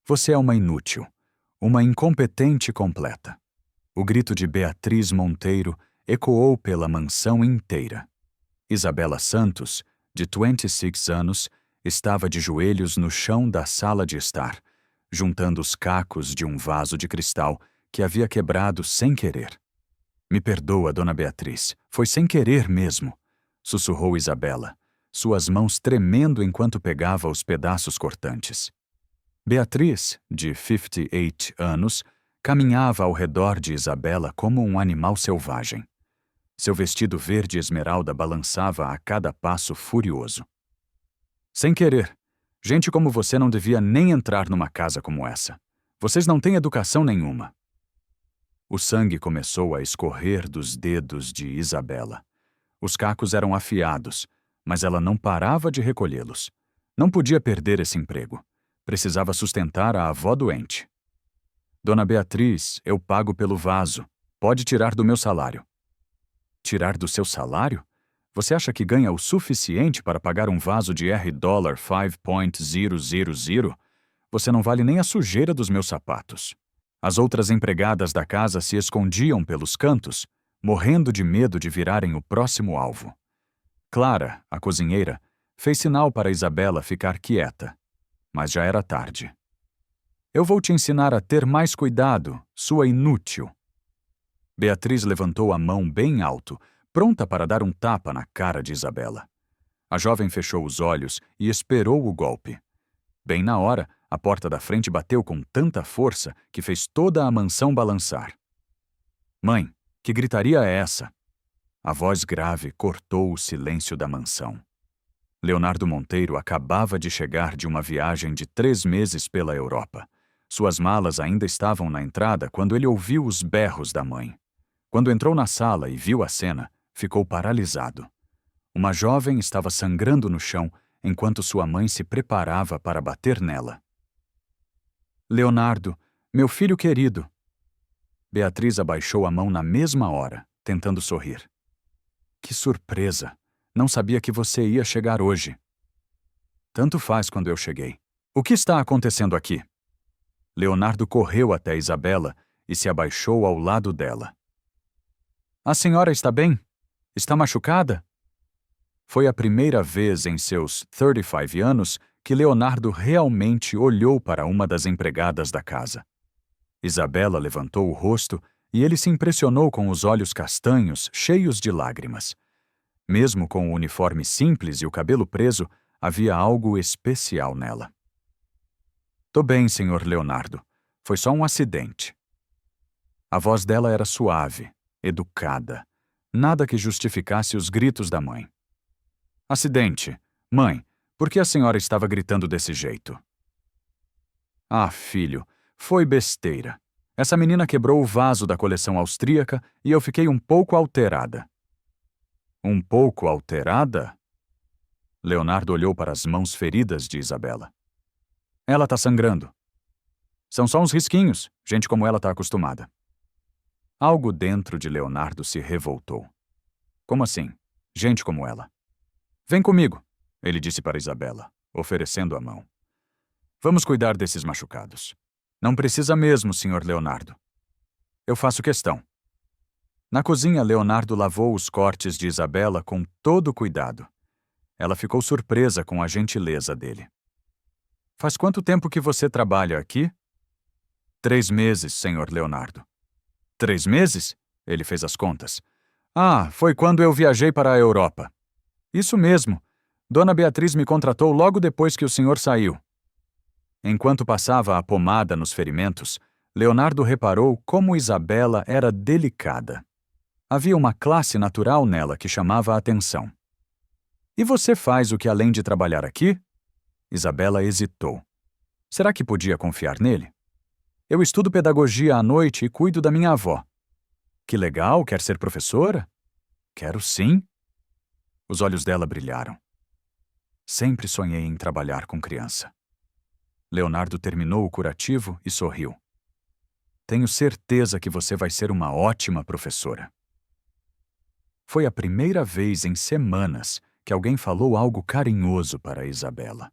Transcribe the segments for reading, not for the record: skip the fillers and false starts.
Você é uma inútil, uma incompetente completa. O grito de Beatriz Monteiro ecoou pela mansão inteira. Isabela Santos, de 26 anos, estava de joelhos no chão da sala de estar, juntando os cacos de um vaso de cristal que havia quebrado sem querer. Me perdoa, dona Beatriz, foi sem querer mesmo, sussurrou Isabela, suas mãos tremendo enquanto pegava os pedaços cortantes. Beatriz, de 58 anos, caminhava ao redor de Isabela como um animal selvagem. Seu vestido verde esmeralda balançava a cada passo furioso. Sem querer. Gente como você não devia nem entrar numa casa como essa. Vocês não têm educação nenhuma. O sangue começou a escorrer dos dedos de Isabela. Os cacos eram afiados, mas ela não parava de recolhê-los. Não podia perder esse emprego. Precisava sustentar a avó doente. Dona Beatriz, eu pago pelo vaso. Pode tirar do meu salário. Tirar do seu salário? Você acha que ganha o suficiente para pagar um vaso de $5.000? Você não vale nem a sujeira dos meus sapatos. As outras empregadas da casa se escondiam pelos cantos, morrendo de medo de virarem o próximo alvo. Clara, a cozinheira, fez sinal para Isabela ficar quieta, mas já era tarde. Eu vou te ensinar a ter mais cuidado, sua inútil. Beatriz levantou a mão bem alto, pronta para dar um tapa na cara de Isabela. A jovem fechou os olhos e esperou o golpe. Bem na hora, a porta da frente bateu com tanta força que fez toda a mansão balançar. Mãe, que gritaria é essa? A voz grave cortou o silêncio da mansão. Leonardo Monteiro acabava de chegar de uma viagem de 3 meses pela Europa. Suas malas ainda estavam na entrada quando ele ouviu os berros da mãe. Quando entrou na sala e viu a cena, ficou paralisado. Uma jovem estava sangrando no chão enquanto sua mãe se preparava para bater nela. Leonardo, meu filho querido. Beatriz abaixou a mão na mesma hora, tentando sorrir. Que surpresa! Não sabia que você ia chegar hoje. Tanto faz quando eu cheguei. O que está acontecendo aqui? Leonardo correu até Isabela e se abaixou ao lado dela. A senhora está bem? Está machucada? Foi a primeira vez em seus 35 anos que Leonardo realmente olhou para uma das empregadas da casa. Isabela levantou o rosto e ele se impressionou com os olhos castanhos, cheios de lágrimas. Mesmo com o uniforme simples e o cabelo preso, havia algo especial nela. Tô bem, senhor Leonardo. Foi só um acidente. A voz dela era suave, educada. Nada que justificasse os gritos da mãe. Acidente. Mãe, por que a senhora estava gritando desse jeito? Ah, filho, foi besteira. Essa menina quebrou o vaso da coleção austríaca e eu fiquei um pouco alterada. Um pouco alterada? Leonardo olhou para as mãos feridas de Isabela. Ela tá sangrando. São só uns risquinhos, gente como ela tá acostumada. Algo dentro de Leonardo se revoltou. Como assim? Gente como ela. Vem comigo, ele disse para Isabela, oferecendo a mão. Vamos cuidar desses machucados. Não precisa mesmo, senhor Leonardo. Eu faço questão. Na cozinha, Leonardo lavou os cortes de Isabela com todo cuidado. Ela ficou surpresa com a gentileza dele. Faz quanto tempo que você trabalha aqui? 3 meses, senhor Leonardo. 3 meses? Ele fez as contas. Ah, foi quando eu viajei para a Europa. Isso mesmo. Dona Beatriz me contratou logo depois que o senhor saiu. Enquanto passava a pomada nos ferimentos, Leonardo reparou como Isabela era delicada. Havia uma classe natural nela que chamava a atenção. E você faz o que além de trabalhar aqui? Isabela hesitou. Será que podia confiar nele? Eu estudo pedagogia à noite e cuido da minha avó. Que legal, quer ser professora? Quero sim. Os olhos dela brilharam. Sempre sonhei em trabalhar com criança. Leonardo terminou o curativo e sorriu. Tenho certeza que você vai ser uma ótima professora. Foi a primeira vez em semanas que alguém falou algo carinhoso para Isabela.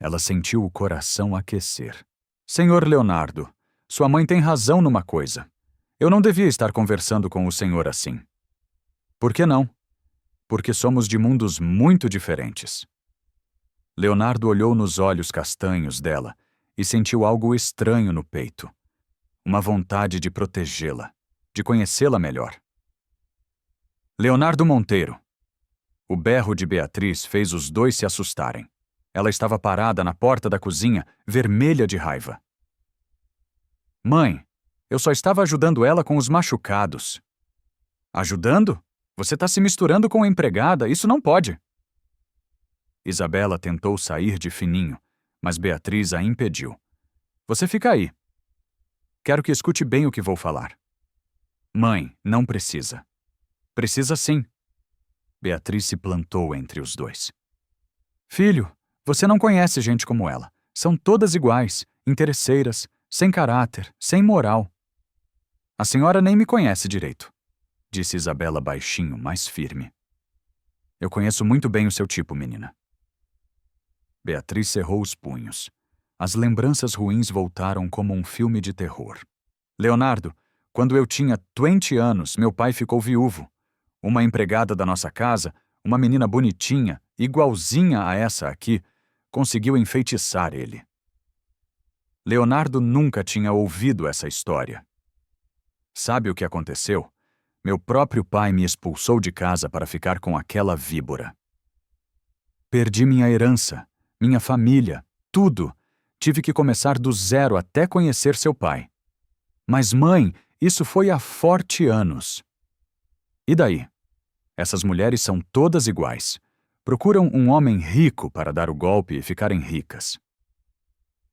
Ela sentiu o coração aquecer. Senhor Leonardo, sua mãe tem razão numa coisa. Eu não devia estar conversando com o senhor assim. Por que não? Porque somos de mundos muito diferentes. Leonardo olhou nos olhos castanhos dela e sentiu algo estranho no peito. Uma vontade de protegê-la, de conhecê-la melhor. Leonardo Monteiro. O berro de Beatriz fez os dois se assustarem. Ela estava parada na porta da cozinha, vermelha de raiva. Mãe, eu só estava ajudando ela com os machucados. Ajudando? Você está se misturando com a empregada, isso não pode. Isabela tentou sair de fininho, mas Beatriz a impediu. Você fica aí. Quero que escute bem o que vou falar. Mãe, não precisa. Precisa sim. Beatriz se plantou entre os dois. Filho, você não conhece gente como ela. São todas iguais, interesseiras, sem caráter, sem moral. A senhora nem me conhece direito, disse Isabela baixinho, mais firme. Eu conheço muito bem o seu tipo, menina. Beatriz cerrou os punhos. As lembranças ruins voltaram como um filme de terror. Leonardo, quando eu tinha 20 anos, meu pai ficou viúvo. Uma empregada da nossa casa, uma menina bonitinha, igualzinha a essa aqui, conseguiu enfeitiçar ele. Leonardo nunca tinha ouvido essa história. Sabe o que aconteceu? Meu próprio pai me expulsou de casa para ficar com aquela víbora. Perdi minha herança, minha família, tudo. Tive que começar do zero até conhecer seu pai. Mas, mãe, isso foi há forte anos. E daí? Essas mulheres são todas iguais. Procuram um homem rico para dar o golpe e ficarem ricas.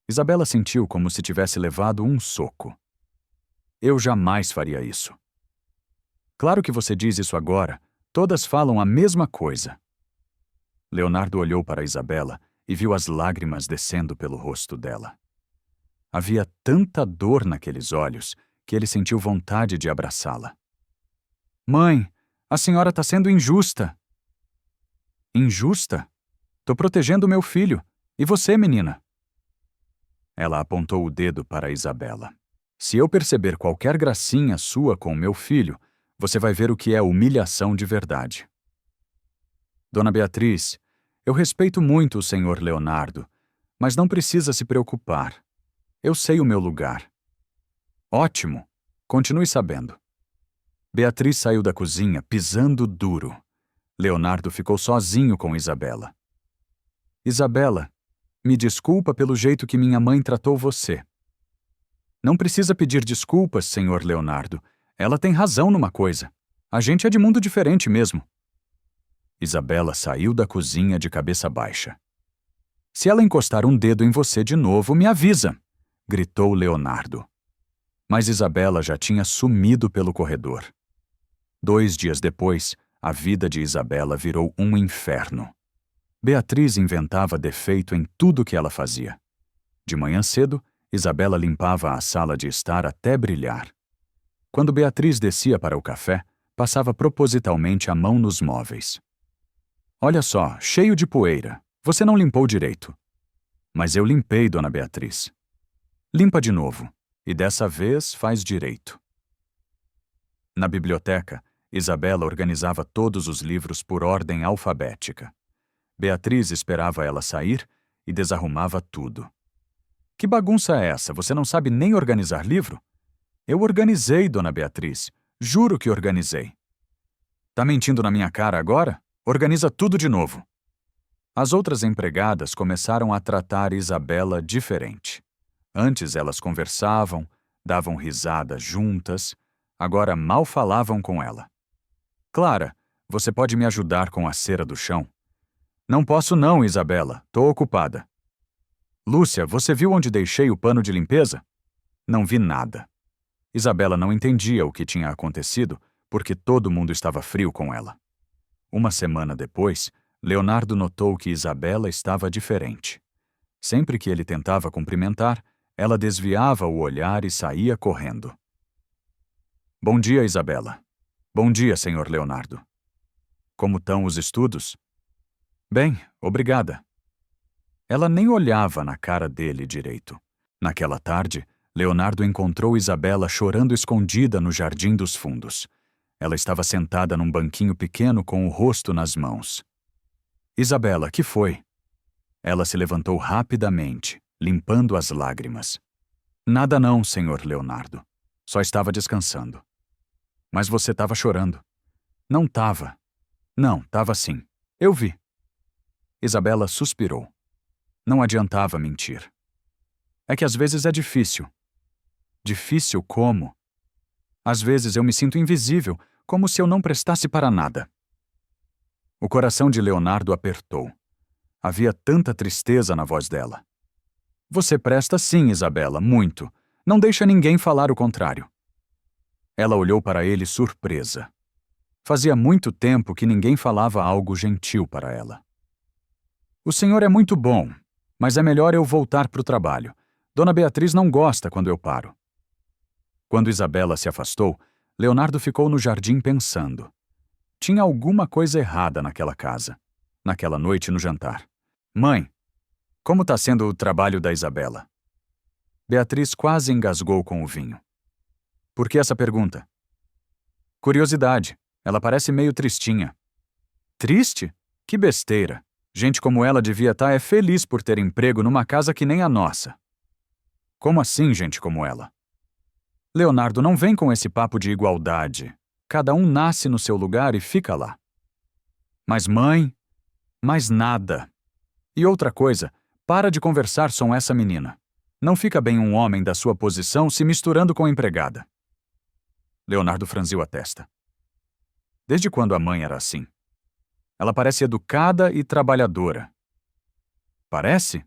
Isabela sentiu como se tivesse levado um soco. Eu jamais faria isso. Claro que você diz isso agora. Todas falam a mesma coisa. Leonardo olhou para Isabela e viu as lágrimas descendo pelo rosto dela. Havia tanta dor naqueles olhos que ele sentiu vontade de abraçá-la. Mãe, a senhora está sendo injusta. Injusta? Tô protegendo meu filho. E você, menina? Ela apontou o dedo para Isabela. Se eu perceber qualquer gracinha sua com meu filho, você vai ver o que é humilhação de verdade. Dona Beatriz, eu respeito muito o senhor Leonardo, mas não precisa se preocupar. Eu sei o meu lugar. Ótimo. Continue sabendo. Beatriz saiu da cozinha pisando duro. Leonardo ficou sozinho com Isabela. Isabela, me desculpa pelo jeito que minha mãe tratou você. Não precisa pedir desculpas, senhor Leonardo. Ela tem razão numa coisa. A gente é de mundo diferente mesmo. Isabela saiu da cozinha de cabeça baixa. Se ela encostar um dedo em você de novo, me avisa, gritou Leonardo. Mas Isabela já tinha sumido pelo corredor. 2 dias depois, a vida de Isabela virou um inferno. Beatriz inventava defeito em tudo que ela fazia. De manhã cedo, Isabela limpava a sala de estar até brilhar. Quando Beatriz descia para o café, passava propositalmente a mão nos móveis. Olha só, cheio de poeira. Você não limpou direito. Mas eu limpei, dona Beatriz. Limpa de novo, e dessa vez faz direito. Na biblioteca, Isabela organizava todos os livros por ordem alfabética. Beatriz esperava ela sair e desarrumava tudo. Que bagunça é essa? Você não sabe nem organizar livro? Eu organizei, dona Beatriz. Juro que organizei. Tá mentindo na minha cara agora? Organiza tudo de novo. As outras empregadas começaram a tratar Isabela diferente. Antes elas conversavam, davam risada juntas, agora mal falavam com ela. Clara, você pode me ajudar com a cera do chão? Não posso não, Isabela. Tô ocupada. Lúcia, você viu onde deixei o pano de limpeza? Não vi nada. Isabela não entendia o que tinha acontecido porque todo mundo estava frio com ela. Uma semana depois, Leonardo notou que Isabela estava diferente. Sempre que ele tentava cumprimentar, ela desviava o olhar e saía correndo. Bom dia, Isabela. Bom dia, senhor Leonardo. Como estão os estudos? Bem, obrigada. Ela nem olhava na cara dele direito. Naquela tarde, Leonardo encontrou Isabela chorando escondida no jardim dos fundos. Ela estava sentada num banquinho pequeno com o rosto nas mãos. Isabela, que foi? Ela se levantou rapidamente, limpando as lágrimas. Nada não, senhor Leonardo. Só estava descansando. Mas você estava chorando. Não estava. Não, estava sim. Eu vi. Isabela suspirou. Não adiantava mentir. É que às vezes é difícil. Difícil como? Às vezes eu me sinto invisível, como se eu não prestasse para nada. O coração de Leonardo apertou. Havia tanta tristeza na voz dela. Você presta sim, Isabela, muito. Não deixa ninguém falar o contrário. Ela olhou para ele surpresa. Fazia muito tempo que ninguém falava algo gentil para ela. O senhor é muito bom, mas é melhor eu voltar para o trabalho. Dona Beatriz não gosta quando eu paro. Quando Isabela se afastou, Leonardo ficou no jardim pensando. Tinha alguma coisa errada naquela casa, naquela noite no jantar. Mãe, como está sendo o trabalho da Isabela? Beatriz quase engasgou com o vinho. Por que essa pergunta? Curiosidade. Ela parece meio tristinha. Triste? Que besteira. Gente como ela devia estar feliz por ter emprego numa casa que nem a nossa. Como assim, gente como ela? Leonardo, não vem com esse papo de igualdade. Cada um nasce no seu lugar e fica lá. Mas mãe, mais nada. E outra coisa, para de conversar com essa menina. Não fica bem um homem da sua posição se misturando com a empregada. Leonardo franziu a testa. Desde quando a mãe era assim? Ela parece educada e trabalhadora. Parece?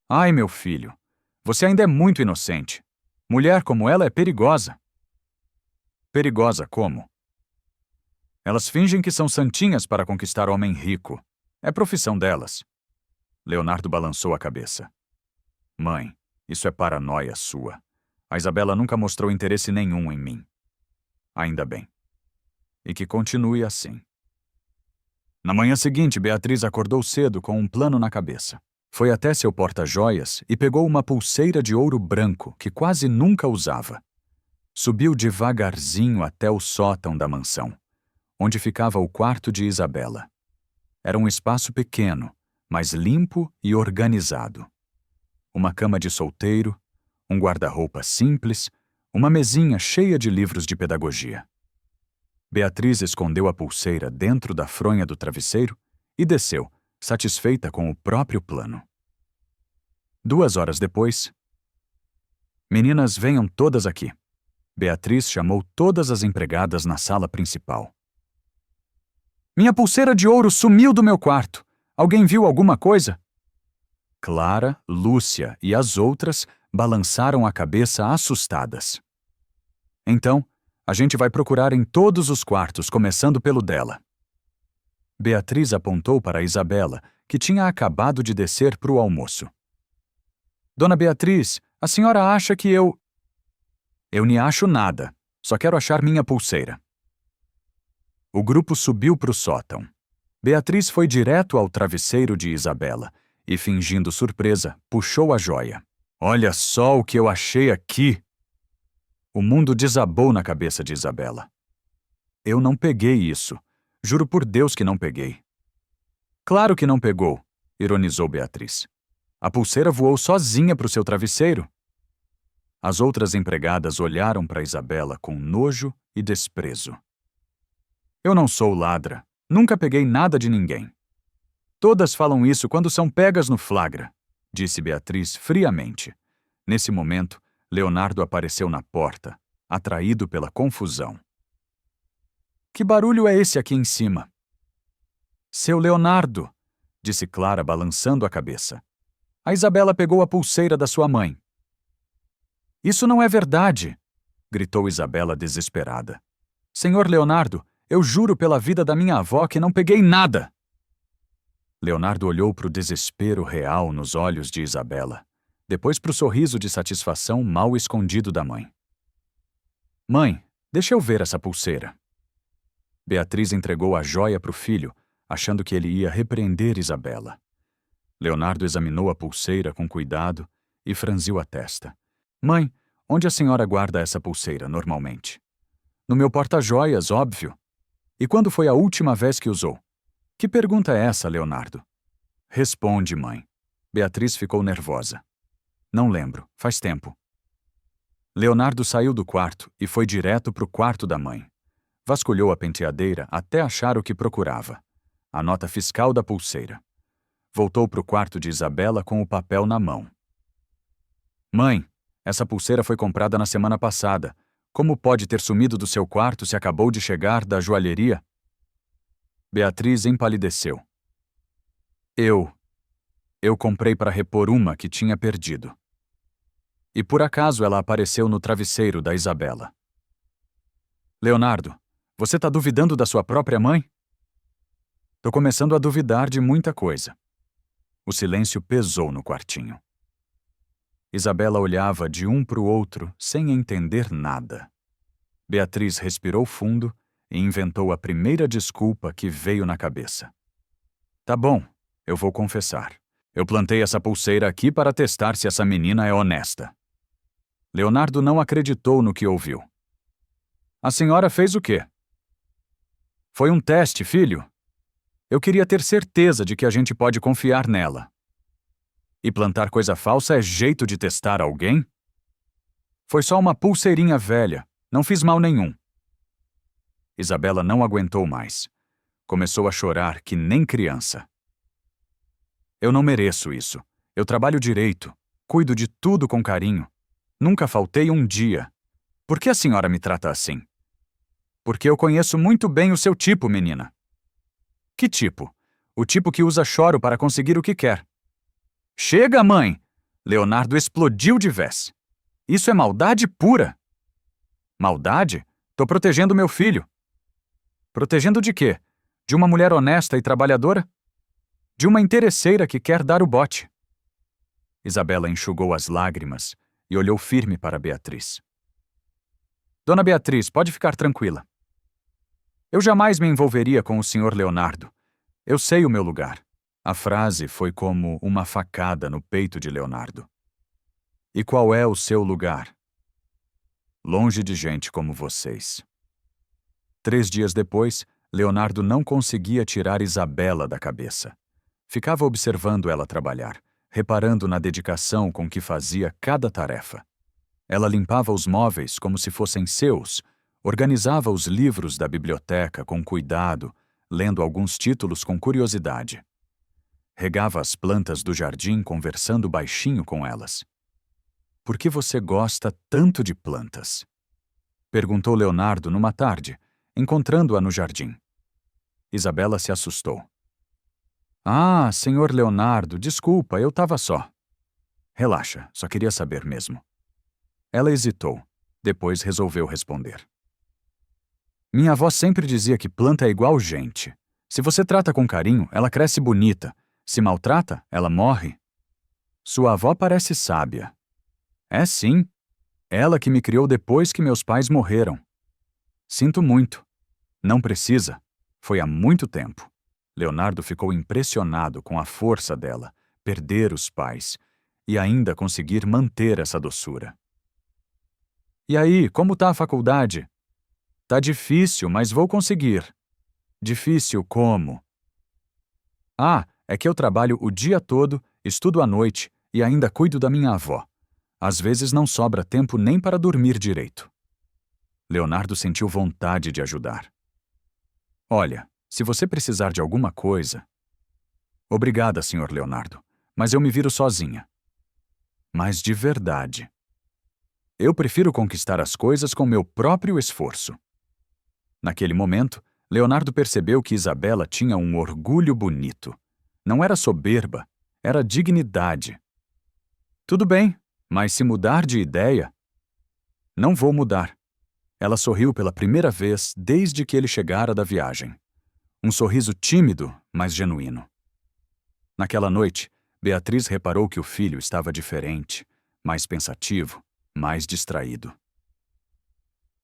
Ai, meu filho, você ainda é muito inocente. Mulher como ela é perigosa. Perigosa como? Elas fingem que são santinhas para conquistar homem rico. É profissão delas. Leonardo balançou a cabeça. Mãe, isso é paranoia sua. A Isabela nunca mostrou interesse nenhum em mim. Ainda bem. E que continue assim. Na manhã seguinte, Beatriz acordou cedo com um plano na cabeça. Foi até seu porta-joias e pegou uma pulseira de ouro branco que quase nunca usava. Subiu devagarzinho até o sótão da mansão, onde ficava o quarto de Isabela. Era um espaço pequeno, mas limpo e organizado. Uma cama de solteiro, um guarda-roupa simples, uma mesinha cheia de livros de pedagogia. Beatriz escondeu a pulseira dentro da fronha do travesseiro e desceu, satisfeita com o próprio plano. 2 horas depois... Meninas, venham todas aqui. Beatriz chamou todas as empregadas na sala principal. Minha pulseira de ouro sumiu do meu quarto. Alguém viu alguma coisa? Clara, Lúcia e as outras balançaram a cabeça assustadas. Então, a gente vai procurar em todos os quartos, começando pelo dela. Beatriz apontou para Isabela, que tinha acabado de descer para o almoço. Dona Beatriz, a senhora acha que eu... Eu nem acho nada, só quero achar minha pulseira. O grupo subiu para o sótão. Beatriz foi direto ao travesseiro de Isabela e, fingindo surpresa, puxou a joia. Olha só o que eu achei aqui! O mundo desabou na cabeça de Isabela. Eu não peguei isso. Juro por Deus que não peguei. Claro que não pegou, ironizou Beatriz. A pulseira voou sozinha para o seu travesseiro. As outras empregadas olharam para Isabela com nojo e desprezo. Eu não sou ladra. Nunca peguei nada de ninguém. Todas falam isso quando são pegas no flagra, disse Beatriz friamente. Nesse momento, Leonardo apareceu na porta, atraído pela confusão. Que barulho é esse aqui em cima? Seu Leonardo, disse Clara balançando a cabeça. A Isabela pegou a pulseira da sua mãe. Isso não é verdade, gritou Isabela desesperada. Senhor Leonardo, eu juro pela vida da minha avó que não peguei nada. Leonardo olhou para o desespero real nos olhos de Isabela, depois para o sorriso de satisfação mal escondido da mãe. Mãe, deixa eu ver essa pulseira. Beatriz entregou a joia para o filho, achando que ele ia repreender Isabela. Leonardo examinou a pulseira com cuidado e franziu a testa. Mãe, onde a senhora guarda essa pulseira normalmente? No meu porta-joias, óbvio. E quando foi a última vez que usou? Que pergunta é essa, Leonardo? Responde, mãe. Beatriz ficou nervosa. Não lembro, faz tempo. Leonardo saiu do quarto e foi direto para o quarto da mãe. Vasculhou a penteadeira até achar o que procurava. A nota fiscal da pulseira. Voltou para o quarto de Isabela com o papel na mão. Mãe, essa pulseira foi comprada na semana passada. Como pode ter sumido do seu quarto se acabou de chegar da joalheria? Beatriz empalideceu. Eu comprei para repor uma que tinha perdido. E por acaso ela apareceu no travesseiro da Isabela. Leonardo, você tá duvidando da sua própria mãe? Tô começando a duvidar de muita coisa. O silêncio pesou no quartinho. Isabela olhava de um para o outro sem entender nada. Beatriz respirou fundo e inventou a primeira desculpa que veio na cabeça. Tá bom, eu vou confessar. Eu plantei essa pulseira aqui para testar se essa menina é honesta. Leonardo não acreditou no que ouviu. A senhora fez o quê? Foi um teste, filho. Eu queria ter certeza de que a gente pode confiar nela. E plantar coisa falsa é jeito de testar alguém? Foi só uma pulseirinha velha, não fiz mal nenhum. Isabela não aguentou mais. Começou a chorar que nem criança. Eu não mereço isso. Eu trabalho direito, cuido de tudo com carinho. Nunca faltei um dia. Por que a senhora me trata assim? Porque eu conheço muito bem o seu tipo, menina. Que tipo? O tipo que usa choro para conseguir o que quer. Chega, mãe! Leonardo explodiu de vez. Isso é maldade pura. Maldade? Tô protegendo meu filho. Protegendo de quê? De uma mulher honesta e trabalhadora? De uma interesseira que quer dar o bote. Isabela enxugou as lágrimas e olhou firme para Beatriz. Dona Beatriz, pode ficar tranquila. Eu jamais me envolveria com o Sr. Leonardo. Eu sei o meu lugar. A frase foi como uma facada no peito de Leonardo. E qual é o seu lugar? Longe de gente como vocês. 3 dias depois, Leonardo não conseguia tirar Isabela da cabeça. Ficava observando ela trabalhar, reparando na dedicação com que fazia cada tarefa. Ela limpava os móveis como se fossem seus, organizava os livros da biblioteca com cuidado, lendo alguns títulos com curiosidade. Regava as plantas do jardim conversando baixinho com elas. Por que você gosta tanto de plantas? Perguntou Leonardo numa tarde, encontrando-a no jardim. Isabela se assustou. Ah, senhor Leonardo, desculpa, eu estava só. Relaxa, só queria saber mesmo. Ela hesitou, depois resolveu responder. Minha avó sempre dizia que planta é igual gente. Se você trata com carinho, ela cresce bonita. Se maltrata, ela morre. Sua avó parece sábia. É sim. Ela que me criou depois que meus pais morreram. Sinto muito. Não precisa. Foi há muito tempo. Leonardo ficou impressionado com a força dela, perder os pais, e ainda conseguir manter essa doçura. E aí, como tá a faculdade? Tá difícil, mas vou conseguir. Difícil como? Ah, é que eu trabalho o dia todo, estudo à noite e ainda cuido da minha avó. Às vezes não sobra tempo nem para dormir direito. Leonardo sentiu vontade de ajudar. Olha, se você precisar de alguma coisa... Obrigada, Sr. Leonardo, mas eu me viro sozinha. Mas de verdade. Eu prefiro conquistar as coisas com meu próprio esforço. Naquele momento, Leonardo percebeu que Isabela tinha um orgulho bonito. Não era soberba, era dignidade. Tudo bem, mas se mudar de ideia... Não vou mudar. Ela sorriu pela primeira vez desde que ele chegara da viagem. Um sorriso tímido, mas genuíno. Naquela noite, Beatriz reparou que o filho estava diferente, mais pensativo, mais distraído.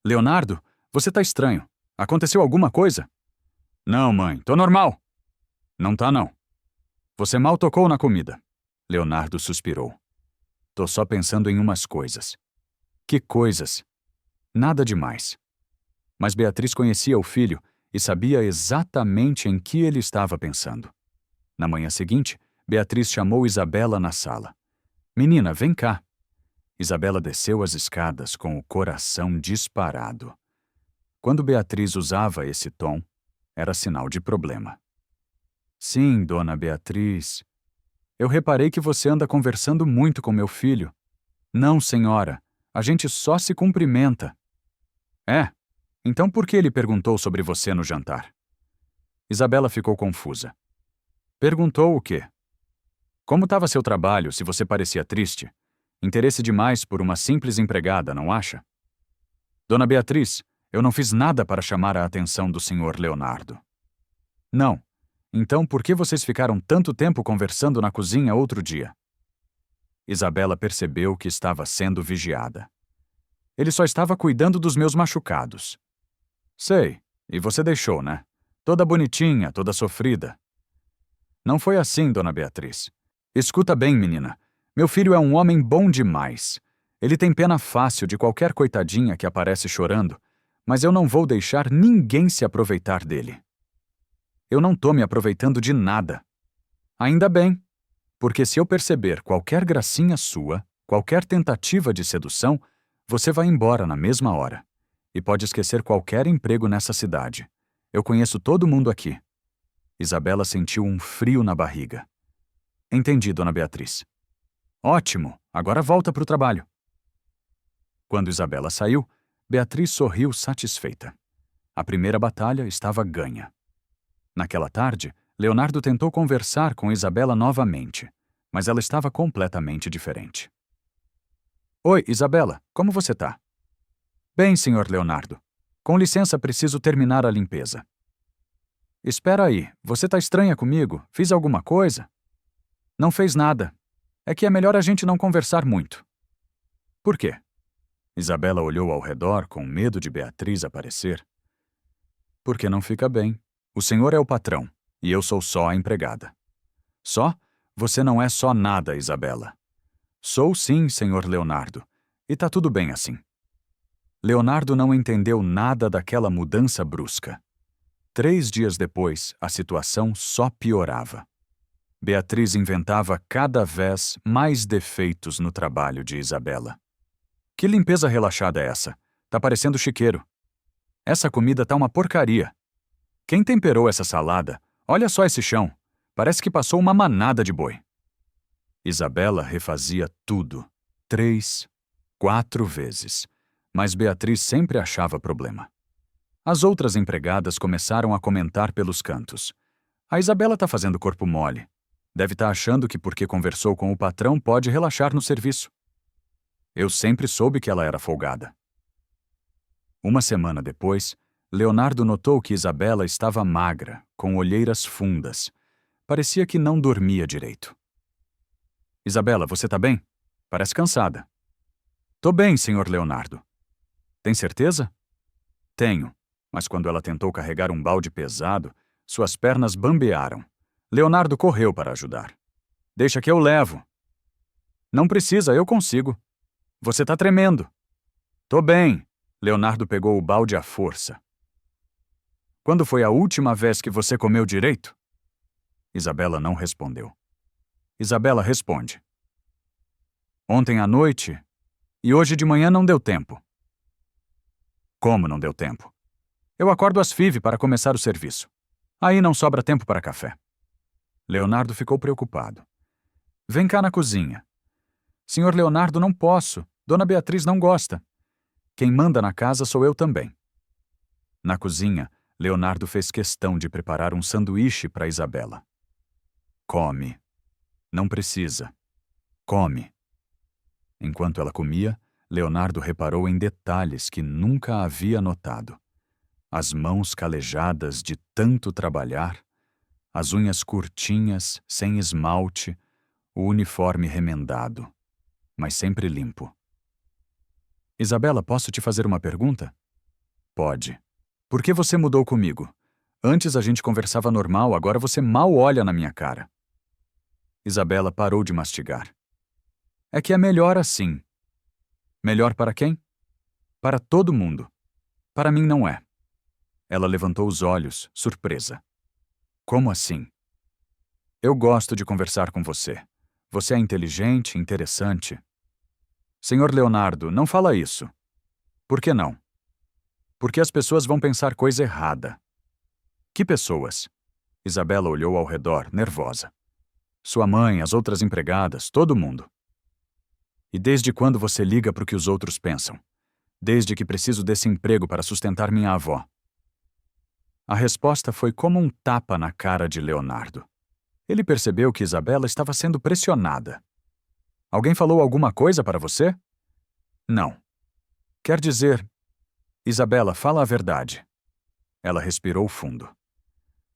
Leonardo, você tá estranho. Aconteceu alguma coisa? Não, mãe, tô normal. Não tá, não. Você mal tocou na comida. Leonardo suspirou. Tô só pensando em umas coisas. Que coisas? Nada demais. Mas Beatriz conhecia o filho e sabia exatamente em que ele estava pensando. Na manhã seguinte, Beatriz chamou Isabela na sala. Menina, vem cá. Isabela desceu as escadas com o coração disparado. Quando Beatriz usava esse tom, era sinal de problema. Sim, dona Beatriz. Eu reparei que você anda conversando muito com meu filho. Não, senhora. A gente só se cumprimenta. É? Então por que ele perguntou sobre você no jantar? Isabela ficou confusa. Perguntou o quê? Como estava seu trabalho, se você parecia triste? Interesse demais por uma simples empregada, não acha? Dona Beatriz, eu não fiz nada para chamar a atenção do senhor Leonardo. Não. Então por que vocês ficaram tanto tempo conversando na cozinha outro dia? Isabela percebeu que estava sendo vigiada. Ele só estava cuidando dos meus machucados. Sei, e você deixou, né? Toda bonitinha, toda sofrida. Não foi assim, dona Beatriz. Escuta bem, menina. Meu filho é um homem bom demais. Ele tem pena fácil de qualquer coitadinha que aparece chorando, mas eu não vou deixar ninguém se aproveitar dele. Eu não tô me aproveitando de nada. Ainda bem, porque se eu perceber qualquer gracinha sua, qualquer tentativa de sedução, você vai embora na mesma hora. E pode esquecer qualquer emprego nessa cidade. Eu conheço todo mundo aqui. Isabela sentiu um frio na barriga. Entendi, dona Beatriz. Ótimo, agora volta para o trabalho. Quando Isabela saiu, Beatriz sorriu satisfeita. A primeira batalha estava ganha. Naquela tarde, Leonardo tentou conversar com Isabela novamente, mas ela estava completamente diferente. Oi, Isabela, como você tá? Bem, senhor Leonardo. Com licença, preciso terminar a limpeza. Espera aí, você tá estranha comigo? Fiz alguma coisa? Não fez nada. É que é melhor a gente não conversar muito. Por quê? Isabela olhou ao redor com medo de Beatriz aparecer. Porque não fica bem. O senhor é o patrão, e eu sou só a empregada. Só? Você não é só nada, Isabela. Sou sim, senhor Leonardo, e tá tudo bem assim. Leonardo não entendeu nada daquela mudança brusca. 3 dias depois, a situação só piorava. Beatriz inventava cada vez mais defeitos no trabalho de Isabela. Que limpeza relaxada é essa? Tá parecendo chiqueiro. Essa comida tá uma porcaria. Quem temperou essa salada? Olha só esse chão. Parece que passou uma manada de boi. Isabela refazia tudo. 3, 4 vezes. Mas Beatriz sempre achava problema. As outras empregadas começaram a comentar pelos cantos. A Isabela tá fazendo corpo mole. Deve estar achando que porque conversou com o patrão pode relaxar no serviço. Eu sempre soube que ela era folgada. Uma semana depois, Leonardo notou que Isabela estava magra, com olheiras fundas. Parecia que não dormia direito. Isabela, você tá bem? Parece cansada. Tô bem, senhor Leonardo. Tem certeza? Tenho, mas quando ela tentou carregar um balde pesado, suas pernas bambearam. Leonardo correu para ajudar. Deixa que eu levo. Não precisa, eu consigo. Você tá tremendo. Tô bem. Leonardo pegou o balde à força. Quando foi a última vez que você comeu direito? Isabela não respondeu. Isabela, responde. Ontem à noite e hoje de manhã não deu tempo. Como não deu tempo? Eu acordo às 5 para começar o serviço. Aí não sobra tempo para café. Leonardo ficou preocupado. Vem cá na cozinha. Senhor Leonardo, não posso. Dona Beatriz não gosta. Quem manda na casa sou eu também. Na cozinha, Leonardo fez questão de preparar um sanduíche para Isabela. Come. Não precisa. Come. Enquanto ela comia, Leonardo reparou em detalhes que nunca havia notado. As mãos calejadas de tanto trabalhar, as unhas curtinhas, sem esmalte, o uniforme remendado, mas sempre limpo. Isabela, posso te fazer uma pergunta? Pode. Por que você mudou comigo? Antes a gente conversava normal, agora você mal olha na minha cara. Isabela parou de mastigar. É que é melhor assim. Melhor para quem? Para todo mundo. Para mim não é. Ela levantou os olhos, surpresa. Como assim? Eu gosto de conversar com você. Você é inteligente, interessante. Senhor Leonardo, não fala isso. Por que não? Porque as pessoas vão pensar coisa errada. Que pessoas? Isabela olhou ao redor, nervosa. Sua mãe, as outras empregadas, todo mundo. E desde quando você liga para o que os outros pensam? Desde que preciso desse emprego para sustentar minha avó. A resposta foi como um tapa na cara de Leonardo. Ele percebeu que Isabela estava sendo pressionada. Alguém falou alguma coisa para você? Não. Quer dizer, Isabela, fala a verdade. Ela respirou fundo.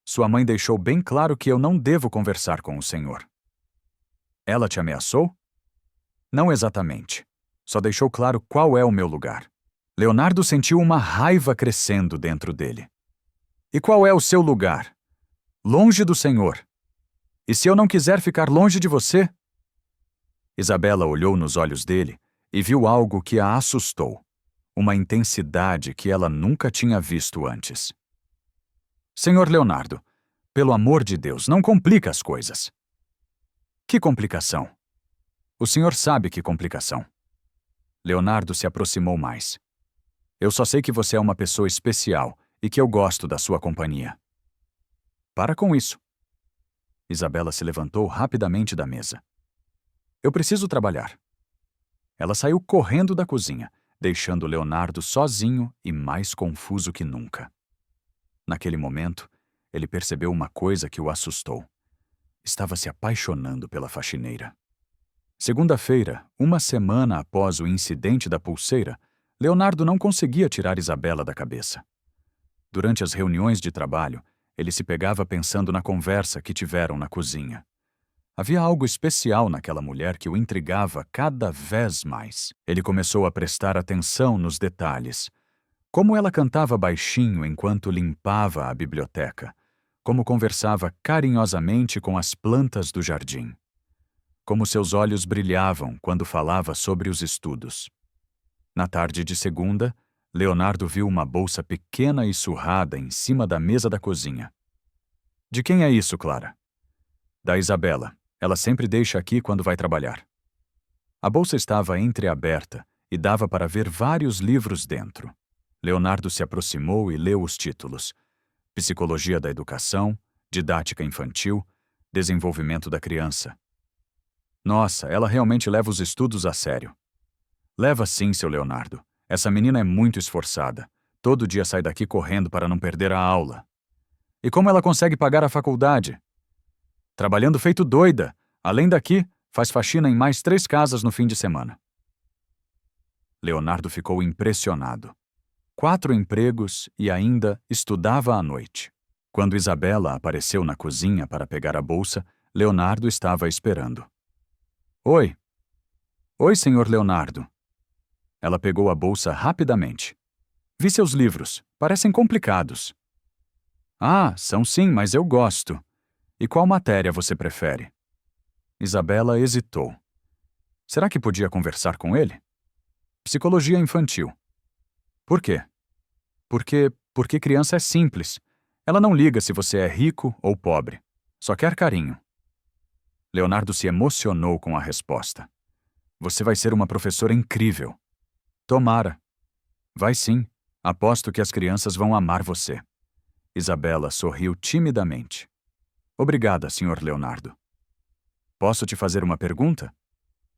Sua mãe deixou bem claro que eu não devo conversar com o senhor. Ela te ameaçou? Não exatamente. Só deixou claro qual é o meu lugar. Leonardo sentiu uma raiva crescendo dentro dele. E qual é o seu lugar? Longe do senhor. E se eu não quiser ficar longe de você? Isabela olhou nos olhos dele e viu algo que a assustou. Uma intensidade que ela nunca tinha visto antes. Senhor Leonardo, pelo amor de Deus, não complica as coisas. Que complicação? O senhor sabe que complicação. Leonardo se aproximou mais. Eu só sei que você é uma pessoa especial e que eu gosto da sua companhia. Para com isso. Isabela se levantou rapidamente da mesa. Eu preciso trabalhar. Ela saiu correndo da cozinha, deixando Leonardo sozinho e mais confuso que nunca. Naquele momento, ele percebeu uma coisa que o assustou. Estava se apaixonando pela faxineira. Segunda-feira, uma semana após o incidente da pulseira, Leonardo não conseguia tirar Isabela da cabeça. Durante as reuniões de trabalho, ele se pegava pensando na conversa que tiveram na cozinha. Havia algo especial naquela mulher que o intrigava cada vez mais. Ele começou a prestar atenção nos detalhes. Como ela cantava baixinho enquanto limpava a biblioteca. Como conversava carinhosamente com as plantas do jardim. Como seus olhos brilhavam quando falava sobre os estudos. Na tarde de segunda, Leonardo viu uma bolsa pequena e surrada em cima da mesa da cozinha. De quem é isso, Clara? Da Isabela. Ela sempre deixa aqui quando vai trabalhar. A bolsa estava entreaberta e dava para ver vários livros dentro. Leonardo se aproximou e leu os títulos: Psicologia da Educação, Didática Infantil, Desenvolvimento da Criança. Nossa, ela realmente leva os estudos a sério. Leva sim, seu Leonardo. Essa menina é muito esforçada. Todo dia sai daqui correndo para não perder a aula. E como ela consegue pagar a faculdade? Trabalhando feito doida. Além daqui, faz faxina em mais 3 casas no fim de semana. Leonardo ficou impressionado. 4 empregos e ainda estudava à noite. Quando Isabela apareceu na cozinha para pegar a bolsa, Leonardo estava esperando. Oi. Oi, senhor Leonardo. Ela pegou a bolsa rapidamente. Vi seus livros. Parecem complicados. Ah, são sim, mas eu gosto. E qual matéria você prefere? Isabela hesitou. Será que podia conversar com ele? Psicologia infantil. Por quê? Porque criança é simples. Ela não liga se você é rico ou pobre. Só quer carinho. Leonardo se emocionou com a resposta. Você vai ser uma professora incrível. Tomara. Vai sim. Aposto que as crianças vão amar você. Isabela sorriu timidamente. Obrigada, Sr. Leonardo. Posso te fazer uma pergunta?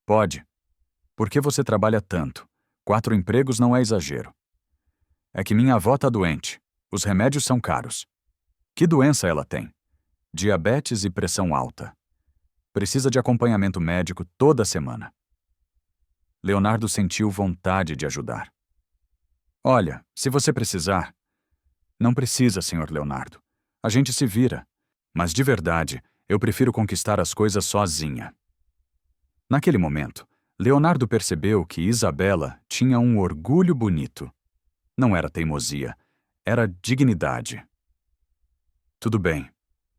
Pode. Por que você trabalha tanto? 4 empregos não é exagero. É que minha avó tá doente. Os remédios são caros. Que doença ela tem? Diabetes e pressão alta. Precisa de acompanhamento médico toda semana. Leonardo sentiu vontade de ajudar. Olha, se você precisar... Não precisa, Sr. Leonardo. A gente se vira. Mas de verdade, eu prefiro conquistar as coisas sozinha. Naquele momento, Leonardo percebeu que Isabela tinha um orgulho bonito. Não era teimosia, era dignidade. Tudo bem,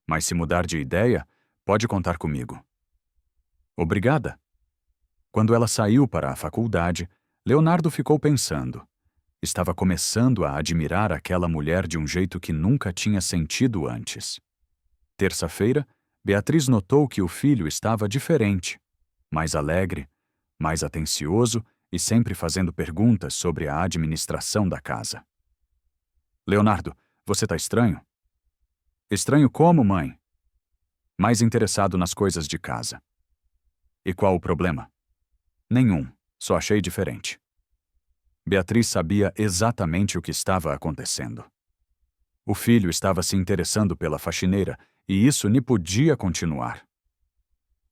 mas se mudar de ideia, pode contar comigo. Obrigada. Quando ela saiu para a faculdade, Leonardo ficou pensando. Estava começando a admirar aquela mulher de um jeito que nunca tinha sentido antes. Terça-feira, Beatriz notou que o filho estava diferente, mais alegre, mais atencioso e sempre fazendo perguntas sobre a administração da casa. Leonardo, você tá estranho? Estranho como, mãe? Mais interessado nas coisas de casa. E qual o problema? Nenhum, só achei diferente. Beatriz sabia exatamente o que estava acontecendo. O filho estava se interessando pela faxineira e isso nem podia continuar.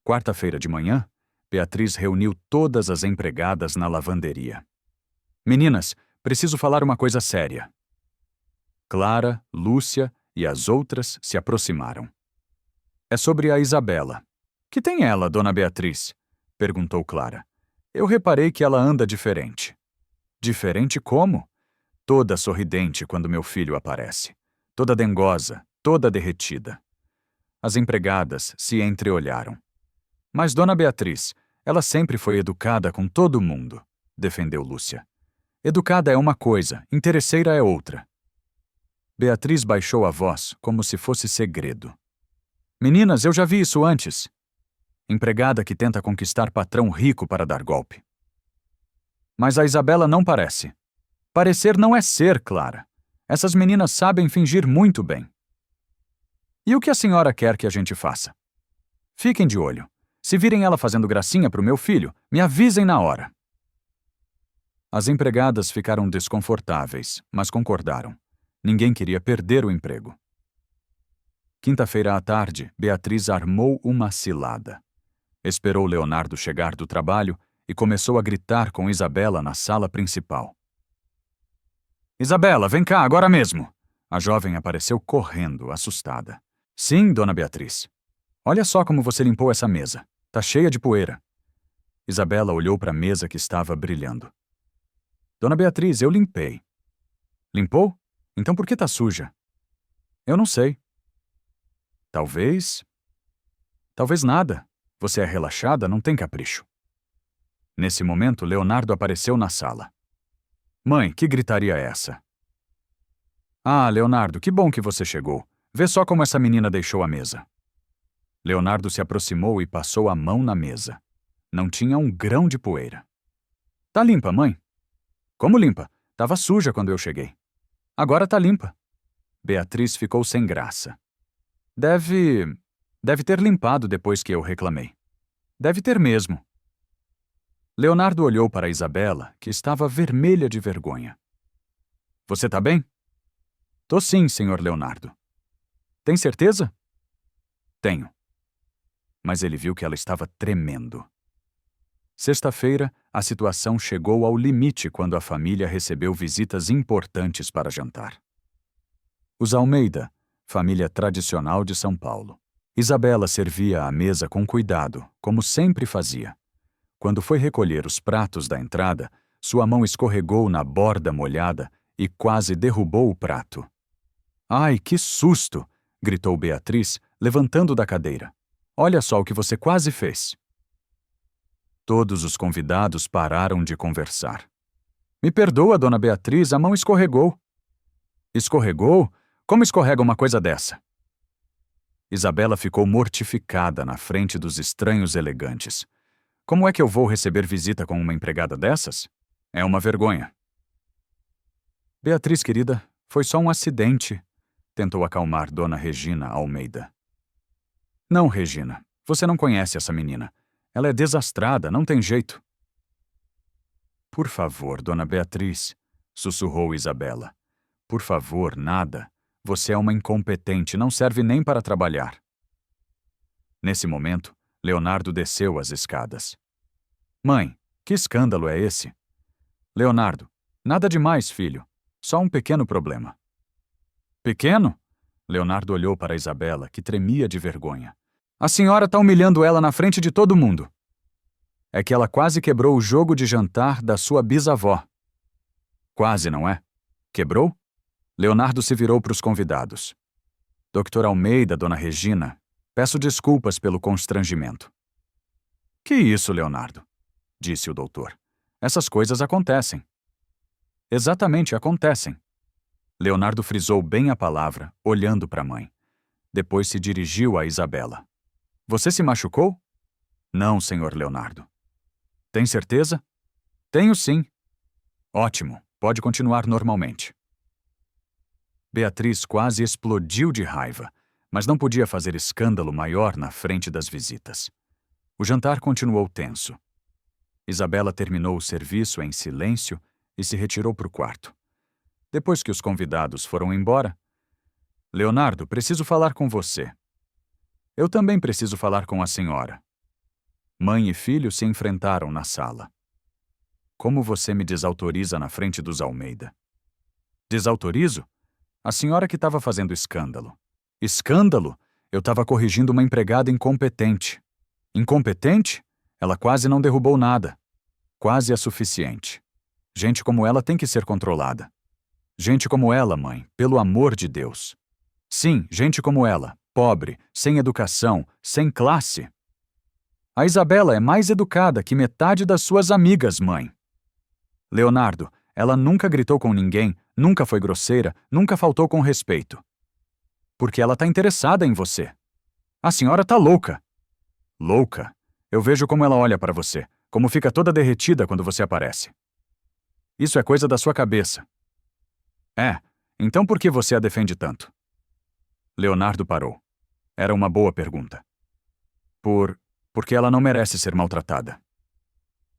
Quarta-feira de manhã, Beatriz reuniu todas as empregadas na lavanderia. Meninas, preciso falar uma coisa séria. Clara, Lúcia e as outras se aproximaram. É sobre a Isabela. Que tem ela, dona Beatriz? Perguntou Clara. Eu reparei que ela anda diferente. Diferente como? Toda sorridente quando meu filho aparece. Toda dengosa, toda derretida. As empregadas se entreolharam. Mas dona Beatriz, ela sempre foi educada com todo mundo, defendeu Lúcia. Educada é uma coisa, interesseira é outra. Beatriz baixou a voz como se fosse segredo. Meninas, eu já vi isso antes. Empregada que tenta conquistar patrão rico para dar golpe. Mas a Isabela não parece. Parecer não é ser, Clara. Essas meninas sabem fingir muito bem. E o que a senhora quer que a gente faça? Fiquem de olho. Se virem ela fazendo gracinha pro meu filho, me avisem na hora. As empregadas ficaram desconfortáveis, mas concordaram. Ninguém queria perder o emprego. Quinta-feira à tarde, Beatriz armou uma cilada. Esperou Leonardo chegar do trabalho e começou a gritar com Isabela na sala principal. Isabela, vem cá, agora mesmo! A jovem apareceu correndo, assustada. Sim, dona Beatriz. Olha só como você limpou essa mesa. Tá cheia de poeira. Isabela olhou para a mesa que estava brilhando. Dona Beatriz, eu limpei. Limpou? Então por que tá suja? Eu não sei. Talvez nada. Você é relaxada, não tem capricho. Nesse momento, Leonardo apareceu na sala. Mãe, que gritaria é essa? Ah, Leonardo, que bom que você chegou. Vê só como essa menina deixou a mesa. Leonardo se aproximou e passou a mão na mesa. Não tinha um grão de poeira. Tá limpa, mãe? Como limpa? Tava suja quando eu cheguei. Agora tá limpa. Beatriz ficou sem graça. Deve ter limpado depois que eu reclamei. Deve ter mesmo. Leonardo olhou para Isabela, que estava vermelha de vergonha. Você tá bem? Tô sim, senhor Leonardo. Tem certeza? Tenho. Mas ele viu que ela estava tremendo. Sexta-feira, a situação chegou ao limite quando a família recebeu visitas importantes para jantar. Os Almeida, família tradicional de São Paulo. Isabela servia a mesa com cuidado, como sempre fazia. Quando foi recolher os pratos da entrada, sua mão escorregou na borda molhada e quase derrubou o prato. Ai, que susto! Gritou Beatriz, levantando da cadeira. Olha só o que você quase fez. Todos os convidados pararam de conversar. Me perdoa, dona Beatriz, a mão escorregou. Escorregou? Como escorrega uma coisa dessa? Isabela ficou mortificada na frente dos estranhos elegantes. Como é que eu vou receber visita com uma empregada dessas? É uma vergonha. Beatriz, querida, foi só um acidente, tentou acalmar dona Regina Almeida. Não, Regina, você não conhece essa menina. Ela é desastrada, não tem jeito. Por favor, dona Beatriz, sussurrou Isabela. Por favor, nada. Você é uma incompetente, não serve nem para trabalhar. Nesse momento, Leonardo desceu as escadas. Mãe, que escândalo é esse? Leonardo, nada demais, filho. Só um pequeno problema. Pequeno? Leonardo olhou para Isabela, que tremia de vergonha. A senhora está humilhando ela na frente de todo mundo. É que ela quase quebrou o jogo de jantar da sua bisavó. Quase, não é? Quebrou? Leonardo se virou para os convidados. Dr. Almeida, dona Regina, peço desculpas pelo constrangimento. Que isso, Leonardo? disse o doutor. Essas coisas acontecem. Exatamente, acontecem. Leonardo frisou bem a palavra, olhando para a mãe. Depois se dirigiu a Isabela. Você se machucou? Não, senhor Leonardo. Tem certeza? Tenho sim. Ótimo, pode continuar normalmente. Beatriz quase explodiu de raiva, mas não podia fazer escândalo maior na frente das visitas. O jantar continuou tenso. Isabela terminou o serviço em silêncio e se retirou para o quarto. Depois que os convidados foram embora, Leonardo, preciso falar com você. Eu também preciso falar com a senhora. Mãe e filho se enfrentaram na sala. Como você me desautoriza na frente dos Almeida? Desautorizo? A senhora que estava fazendo escândalo. Escândalo? Eu estava corrigindo uma empregada incompetente. Incompetente? Ela quase não derrubou nada. Quase é suficiente. Gente como ela tem que ser controlada. Gente como ela, mãe, pelo amor de Deus. Sim, gente como ela, pobre, sem educação, sem classe. A Isabela é mais educada que metade das suas amigas, mãe. Leonardo, ela nunca gritou com ninguém, nunca foi grosseira, nunca faltou com respeito. Porque ela tá interessada em você. A senhora tá louca. Louca? Eu vejo como ela olha para você, como fica toda derretida quando você aparece. Isso é coisa da sua cabeça. É, então por que você a defende tanto? Leonardo parou. Era uma boa pergunta. Porque ela não merece ser maltratada.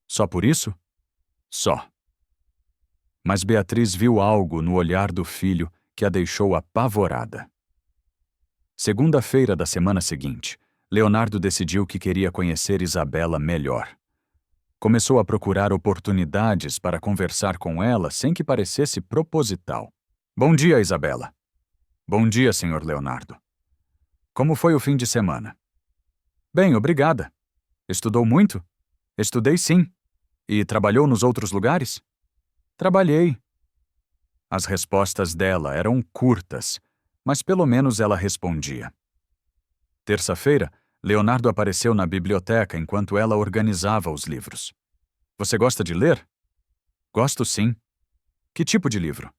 Só por isso? Só. Mas Beatriz viu algo no olhar do filho que a deixou apavorada. Segunda-feira da semana seguinte, Leonardo decidiu que queria conhecer Isabela melhor. Começou a procurar oportunidades para conversar com ela sem que parecesse proposital. Bom dia, Isabela. Bom dia, senhor Leonardo. Como foi o fim de semana? Bem, obrigada. Estudou muito? Estudei sim. E trabalhou nos outros lugares? Trabalhei. As respostas dela eram curtas, mas pelo menos ela respondia. Terça-feira, Leonardo apareceu na biblioteca enquanto ela organizava os livros. Você gosta de ler? Gosto sim. Que tipo de livro?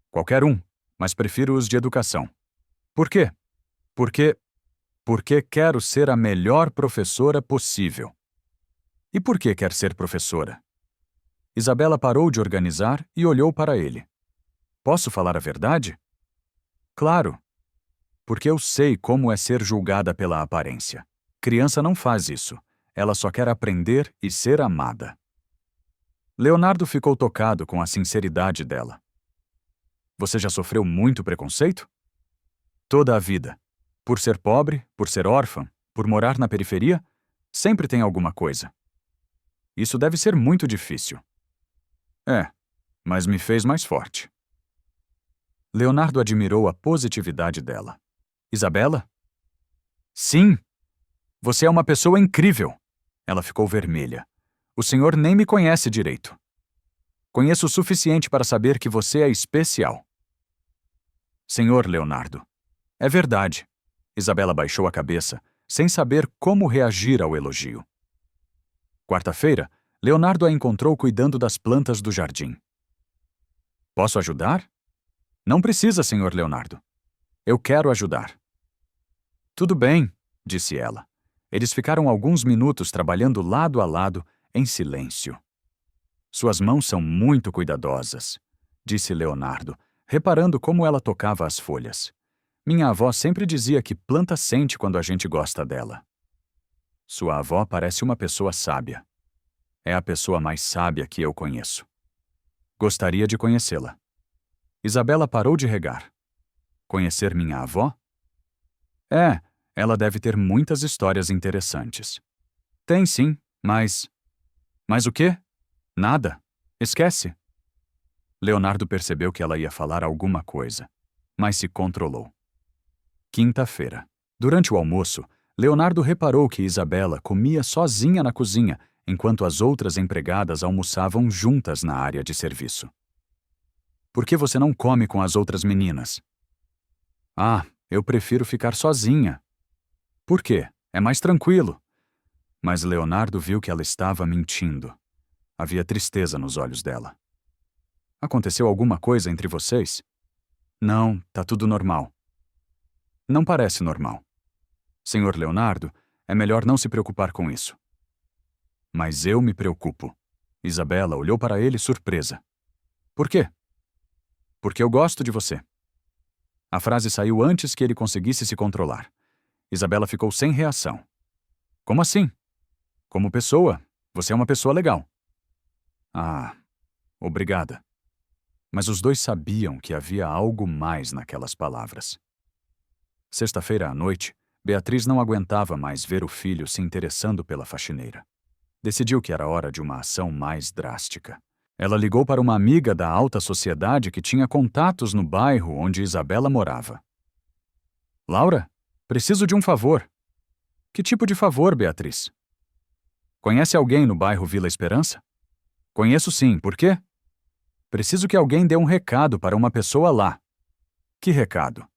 Qualquer um, mas prefiro os de educação. Por quê? Porque quero ser a melhor professora possível. E por que quer ser professora? Isabela parou de organizar e olhou para ele. Posso falar a verdade? Claro. Porque eu sei como é ser julgada pela aparência. Criança não faz isso. Ela só quer aprender e ser amada. Leonardo ficou tocado com a sinceridade dela. Você já sofreu muito preconceito? Toda a vida. Por ser pobre, por ser órfã, por morar na periferia, sempre tem alguma coisa. Isso deve ser muito difícil. É, mas me fez mais forte. Leonardo admirou a positividade dela. Isabela? Sim! Você é uma pessoa incrível! Ela ficou vermelha. O senhor nem me conhece direito. Conheço o suficiente para saber que você é especial. Senhor Leonardo. É verdade. Isabela baixou a cabeça, sem saber como reagir ao elogio. Quarta-feira, Leonardo a encontrou cuidando das plantas do jardim. Posso ajudar? Não precisa, senhor Leonardo. Eu quero ajudar. Tudo bem, disse ela. Eles ficaram alguns minutos trabalhando lado a lado, em silêncio. Suas mãos são muito cuidadosas, disse Leonardo, reparando como ela tocava as folhas. Minha avó sempre dizia que planta sente quando a gente gosta dela. Sua avó parece uma pessoa sábia. É a pessoa mais sábia que eu conheço. Gostaria de conhecê-la. Isabela parou de regar. Conhecer minha avó? É, ela deve ter muitas histórias interessantes. Tem sim, mas... Mas o quê? Nada. Esquece. Leonardo percebeu que ela ia falar alguma coisa, mas se controlou. Quinta-feira. Durante o almoço, Leonardo reparou que Isabela comia sozinha na cozinha, enquanto as outras empregadas almoçavam juntas na área de serviço. Por que você não come com as outras meninas? Ah, eu prefiro ficar sozinha. Por quê? É mais tranquilo. Mas Leonardo viu que ela estava mentindo. Havia tristeza nos olhos dela. Aconteceu alguma coisa entre vocês? Não, tá tudo normal. Não parece normal. Senhor Leonardo, é melhor não se preocupar com isso. Mas eu me preocupo. Isabela olhou para ele surpresa. Por quê? Porque eu gosto de você. A frase saiu antes que ele conseguisse se controlar. Isabela ficou sem reação. Como assim? Como pessoa, você é uma pessoa legal. Ah, obrigada. Mas os dois sabiam que havia algo mais naquelas palavras. Sexta-feira à noite, Beatriz não aguentava mais ver o filho se interessando pela faxineira. Decidiu que era hora de uma ação mais drástica. Ela ligou para uma amiga da alta sociedade que tinha contatos no bairro onde Isabela morava. Laura, preciso de um favor. Que tipo de favor, Beatriz? Conhece alguém no bairro Vila Esperança? Conheço sim, por quê? Preciso que alguém dê um recado para uma pessoa lá. Que recado?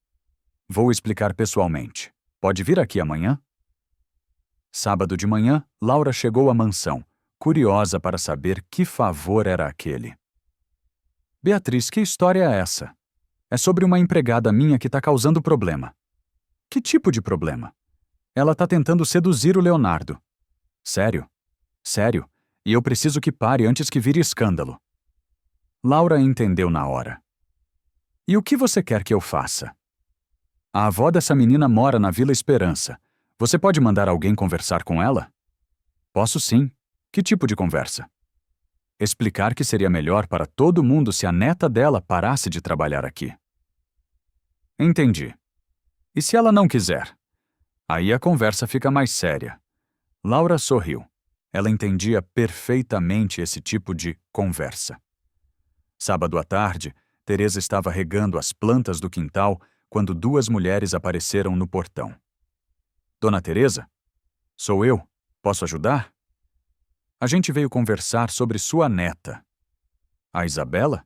Vou explicar pessoalmente. Pode vir aqui amanhã? Sábado de manhã, Laura chegou à mansão, curiosa para saber que favor era aquele. Beatriz, que história é essa? É sobre uma empregada minha que está causando problema. Que tipo de problema? Ela está tentando seduzir o Leonardo. Sério? Sério? E eu preciso que pare antes que vire escândalo. Laura entendeu na hora. E o que você quer que eu faça? A avó dessa menina mora na Vila Esperança. Você pode mandar alguém conversar com ela? Posso sim. Que tipo de conversa? Explicar que seria melhor para todo mundo se a neta dela parasse de trabalhar aqui. Entendi. E se ela não quiser? Aí a conversa fica mais séria. Laura sorriu. Ela entendia perfeitamente esse tipo de conversa. Sábado à tarde, Teresa estava regando as plantas do quintal quando duas mulheres apareceram no portão. Dona Teresa? Sou eu. Posso ajudar? A gente veio conversar sobre sua neta. A Isabela?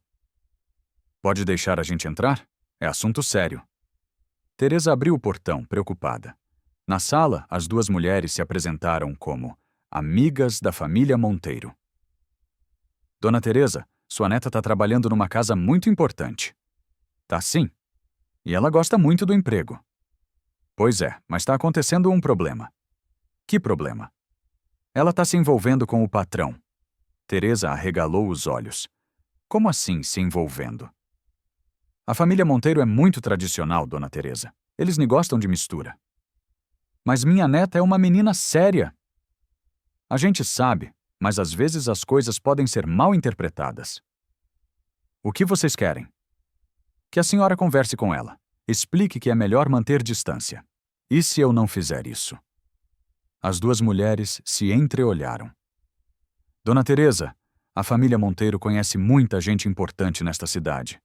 Pode deixar a gente entrar? É assunto sério. Teresa abriu o portão, preocupada. Na sala, as duas mulheres se apresentaram como amigas da família Monteiro. Dona Teresa, sua neta está trabalhando numa casa muito importante. Tá sim. E ela gosta muito do emprego. Pois é, mas está acontecendo um problema. Que problema? Ela está se envolvendo com o patrão. Teresa arregalou os olhos. Como assim se envolvendo? A família Monteiro é muito tradicional, Dona Teresa. Eles nem gostam de mistura. Mas minha neta é uma menina séria. A gente sabe, mas às vezes as coisas podem ser mal interpretadas. O que vocês querem? Que a senhora converse com ela. Explique que é melhor manter distância. E se eu não fizer isso? As duas mulheres se entreolharam. Dona Teresa, a família Monteiro conhece muita gente importante nesta cidade.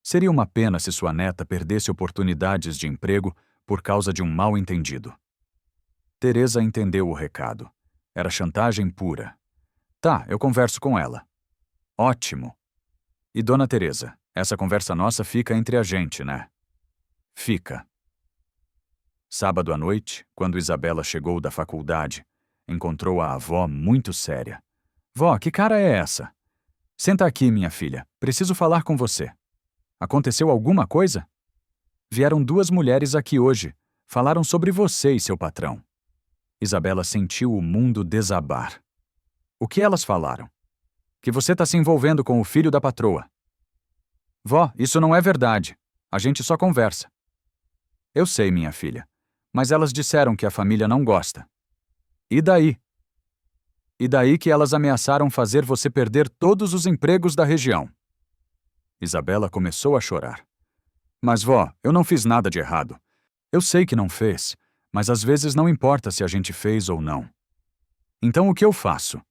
Seria uma pena se sua neta perdesse oportunidades de emprego por causa de um mal-entendido. Teresa entendeu o recado. Era chantagem pura. Tá, eu converso com ela. Ótimo. E Dona Teresa, essa conversa nossa fica entre a gente, né? Fica. Sábado à noite, quando Isabela chegou da faculdade, encontrou a avó muito séria. Vó, que cara é essa? Senta aqui, minha filha. Preciso falar com você. Aconteceu alguma coisa? Vieram duas mulheres aqui hoje. Falaram sobre você e seu patrão. Isabela sentiu o mundo desabar. O que elas falaram? Que você está se envolvendo com o filho da patroa. Vó, isso não é verdade. A gente só conversa. Eu sei, minha filha. Mas elas disseram que a família não gosta. E daí? E daí que elas ameaçaram fazer você perder todos os empregos da região. Isabela começou a chorar. Mas, vó, eu não fiz nada de errado. Eu sei que não fez, mas às vezes não importa se a gente fez ou não. Então o que eu faço?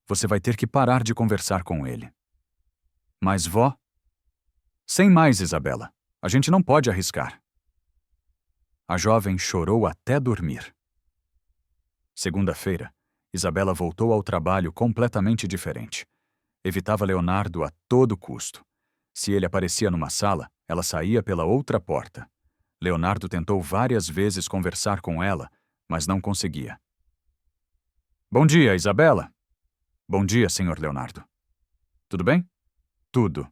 Você vai ter que parar de conversar com ele. Mas, vó? Sem mais, Isabela. A gente não pode arriscar. A jovem chorou até dormir. Segunda-feira, Isabela voltou ao trabalho completamente diferente. Evitava Leonardo a todo custo. Se ele aparecia numa sala, ela saía pela outra porta. Leonardo tentou várias vezes conversar com ela, mas não conseguia. Bom dia, Isabela. Bom dia, senhor Leonardo. Tudo bem? Tudo.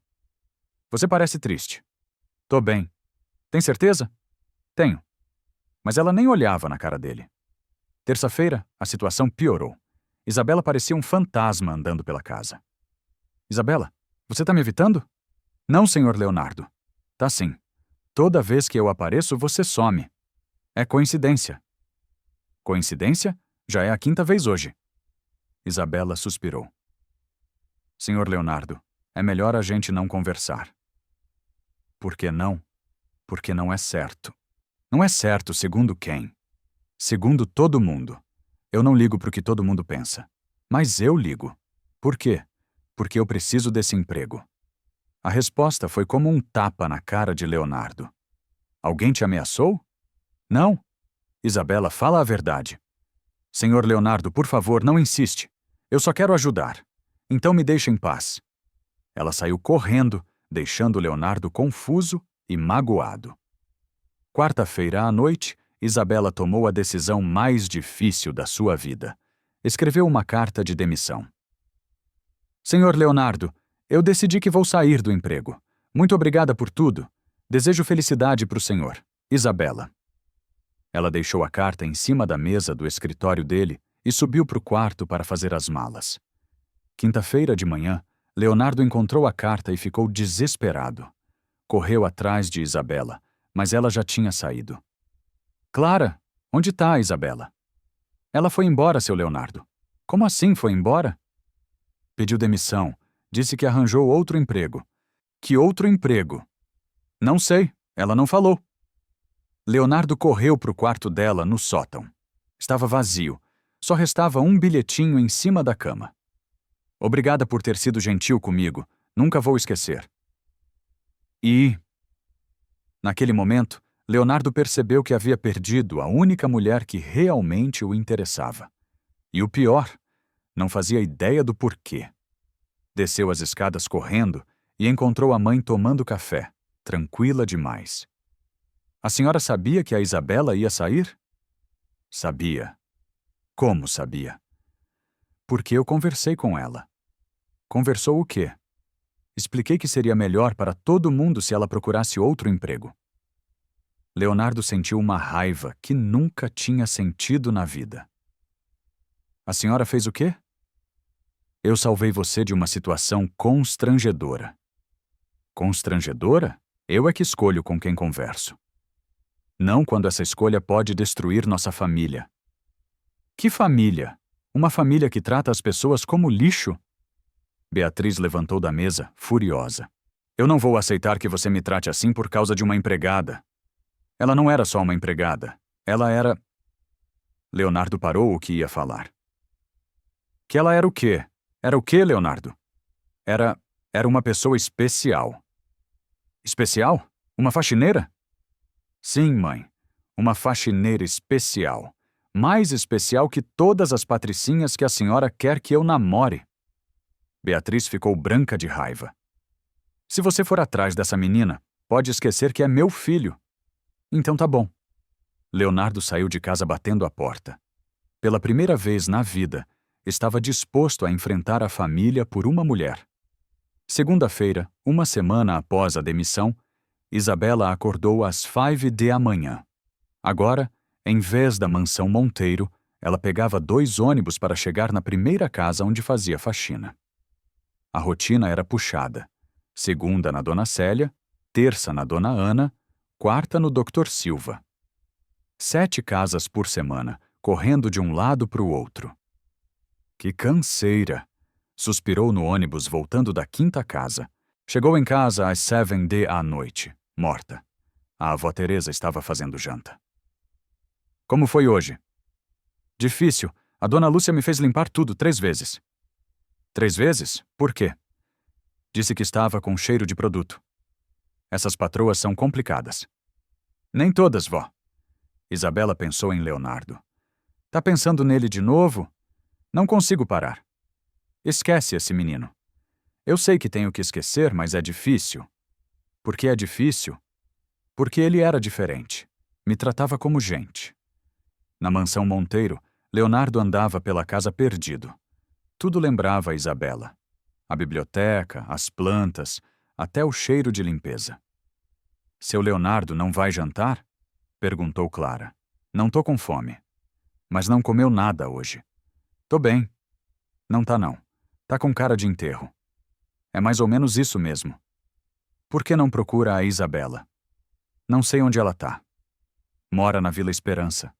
Você parece triste. Tô bem. Tem certeza? Tenho. Mas ela nem olhava na cara dele. Terça-feira, a situação piorou. Isabela parecia um fantasma andando pela casa. Isabela, você tá me evitando? Não, senhor Leonardo. Tá sim. Toda vez que eu apareço, você some. É coincidência. Coincidência? Já é a 5ª vez hoje. Isabela suspirou. Senhor Leonardo, é melhor a gente não conversar. Por que não? Porque não é certo. Não é certo segundo quem? Segundo todo mundo. Eu não ligo pro que todo mundo pensa. Mas eu ligo. Por quê? Porque eu preciso desse emprego. A resposta foi como um tapa na cara de Leonardo. Alguém te ameaçou? Não. Isabela, fala a verdade. Senhor Leonardo, por favor, não insiste. Eu só quero ajudar. Então me deixe em paz. Ela saiu correndo, deixando Leonardo confuso e magoado. Quarta-feira à noite, Isabela tomou a decisão mais difícil da sua vida. Escreveu uma carta de demissão. Senhor Leonardo, eu decidi que vou sair do emprego. Muito obrigada por tudo. Desejo felicidade para o senhor. Isabela. Ela deixou a carta em cima da mesa do escritório dele e subiu para o quarto para fazer as malas. Quinta-feira de manhã, Leonardo encontrou a carta e ficou desesperado. Correu atrás de Isabela, mas ela já tinha saído. Clara, onde está, Isabela? Ela foi embora, seu Leonardo. Como assim foi embora? Pediu demissão. Disse que arranjou outro emprego. Que outro emprego? Não sei, ela não falou. Leonardo correu para o quarto dela no sótão. Estava vazio. Só restava um bilhetinho em cima da cama. Obrigada por ter sido gentil comigo. Nunca vou esquecer. E... Naquele momento, Leonardo percebeu que havia perdido a única mulher que realmente o interessava. E o pior, não fazia ideia do porquê. Desceu as escadas correndo e encontrou a mãe tomando café, tranquila demais. A senhora sabia que a Isabela ia sair? Sabia. Como sabia? Porque eu conversei com ela. Conversou o quê? Expliquei que seria melhor para todo mundo se ela procurasse outro emprego. Leonardo sentiu uma raiva que nunca tinha sentido na vida. A senhora fez o quê? Eu salvei você de uma situação constrangedora. Constrangedora? Eu é que escolho com quem converso. Não quando essa escolha pode destruir nossa família. Que família? Uma família que trata as pessoas como lixo? Beatriz levantou da mesa, furiosa. Eu não vou aceitar que você me trate assim por causa de uma empregada. Ela não era só uma empregada. Ela era... Leonardo parou o que ia falar. Que ela era o quê? Era o quê, Leonardo? Era uma pessoa especial. Especial? Uma faxineira? Sim, mãe. Uma faxineira especial. Mais especial que todas as patricinhas que a senhora quer que eu namore. Beatriz ficou branca de raiva. Se você for atrás dessa menina, pode esquecer que é meu filho. Então tá bom. Leonardo saiu de casa batendo a porta. Pela primeira vez na vida, estava disposto a enfrentar a família por uma mulher. Segunda-feira, uma semana após a demissão, Isabela acordou às 5 da manhã. Agora, em vez da mansão Monteiro, ela pegava 2 ônibus para chegar na primeira casa onde fazia faxina. A rotina era puxada. Segunda na Dona Célia, terça na Dona Ana, quarta no Dr. Silva. 7 casas por semana, correndo de um lado para o outro. Que canseira! Suspirou no ônibus voltando da 5ª casa. Chegou em casa às 7 da noite, morta. A avó Teresa estava fazendo janta. Como foi hoje? Difícil. A Dona Lúcia me fez limpar tudo 3 vezes. 3 vezes? Por quê? Disse que estava com cheiro de produto. Essas patroas são complicadas. Nem todas, vó. Isabela pensou em Leonardo. Tá pensando nele de novo? Não consigo parar. Esquece esse menino. Eu sei que tenho que esquecer, mas é difícil. Por que é difícil? Porque ele era diferente. Me tratava como gente. Na mansão Monteiro, Leonardo andava pela casa perdido. Tudo lembrava a Isabela. A biblioteca, as plantas, até o cheiro de limpeza. Seu Leonardo não vai jantar? Perguntou Clara. Não tô com fome. Mas não comeu nada hoje. Tô bem. Não tá não. Tá com cara de enterro. É mais ou menos isso mesmo. Por que não procura a Isabela? Não sei onde ela tá. Mora na Vila Esperança.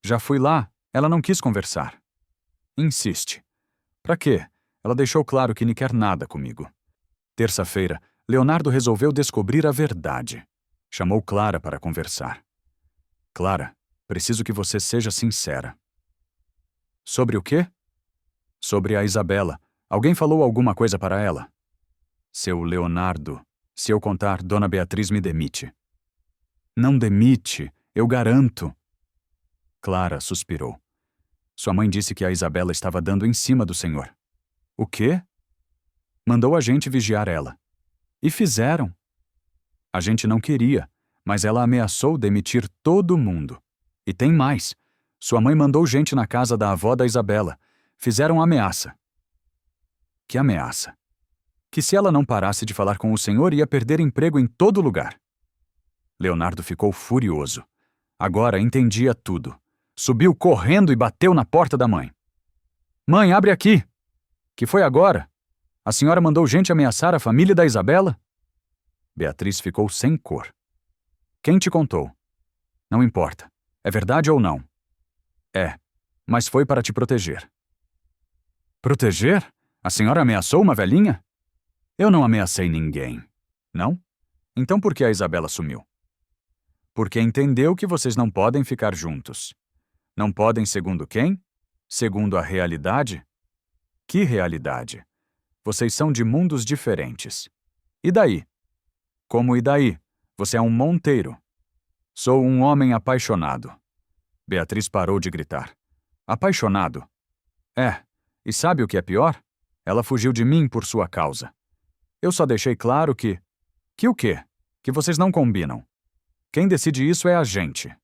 Já fui lá, ela não quis conversar. Insiste. Pra quê? Ela deixou claro que não quer nada comigo. Terça-feira, Leonardo resolveu descobrir a verdade. Chamou Clara para conversar. Clara, preciso que você seja sincera. Sobre o quê? Sobre a Isabela. Alguém falou alguma coisa para ela? Seu Leonardo, se eu contar, Dona Beatriz me demite. Não demite, eu garanto. Clara suspirou. Sua mãe disse que a Isabela estava dando em cima do senhor. O quê? Mandou a gente vigiar ela. E fizeram. A gente não queria, mas ela ameaçou demitir todo mundo. E tem mais. Sua mãe mandou gente na casa da avó da Isabela. Fizeram ameaça. Que ameaça? Que se ela não parasse de falar com o senhor, ia perder emprego em todo lugar. Leonardo ficou furioso. Agora entendia tudo. Subiu correndo e bateu na porta da mãe. Mãe, abre aqui! Que foi agora? A senhora mandou gente ameaçar a família da Isabela? Beatriz ficou sem cor. Quem te contou? Não importa. É verdade ou não? É, mas foi para te proteger. Proteger? A senhora ameaçou uma velhinha? Eu não ameacei ninguém. Não? Então por que a Isabela sumiu? Porque entendeu que vocês não podem ficar juntos. Não podem segundo quem? Segundo a realidade? Que realidade? Vocês são de mundos diferentes. E daí? Como e daí? Você é um monteiro. Sou um homem apaixonado. Beatriz parou de gritar. Apaixonado? É. E sabe o que é pior? Ela fugiu de mim por sua causa. Eu só deixei claro que... Que o quê? Que vocês não combinam. Quem decide isso é a gente.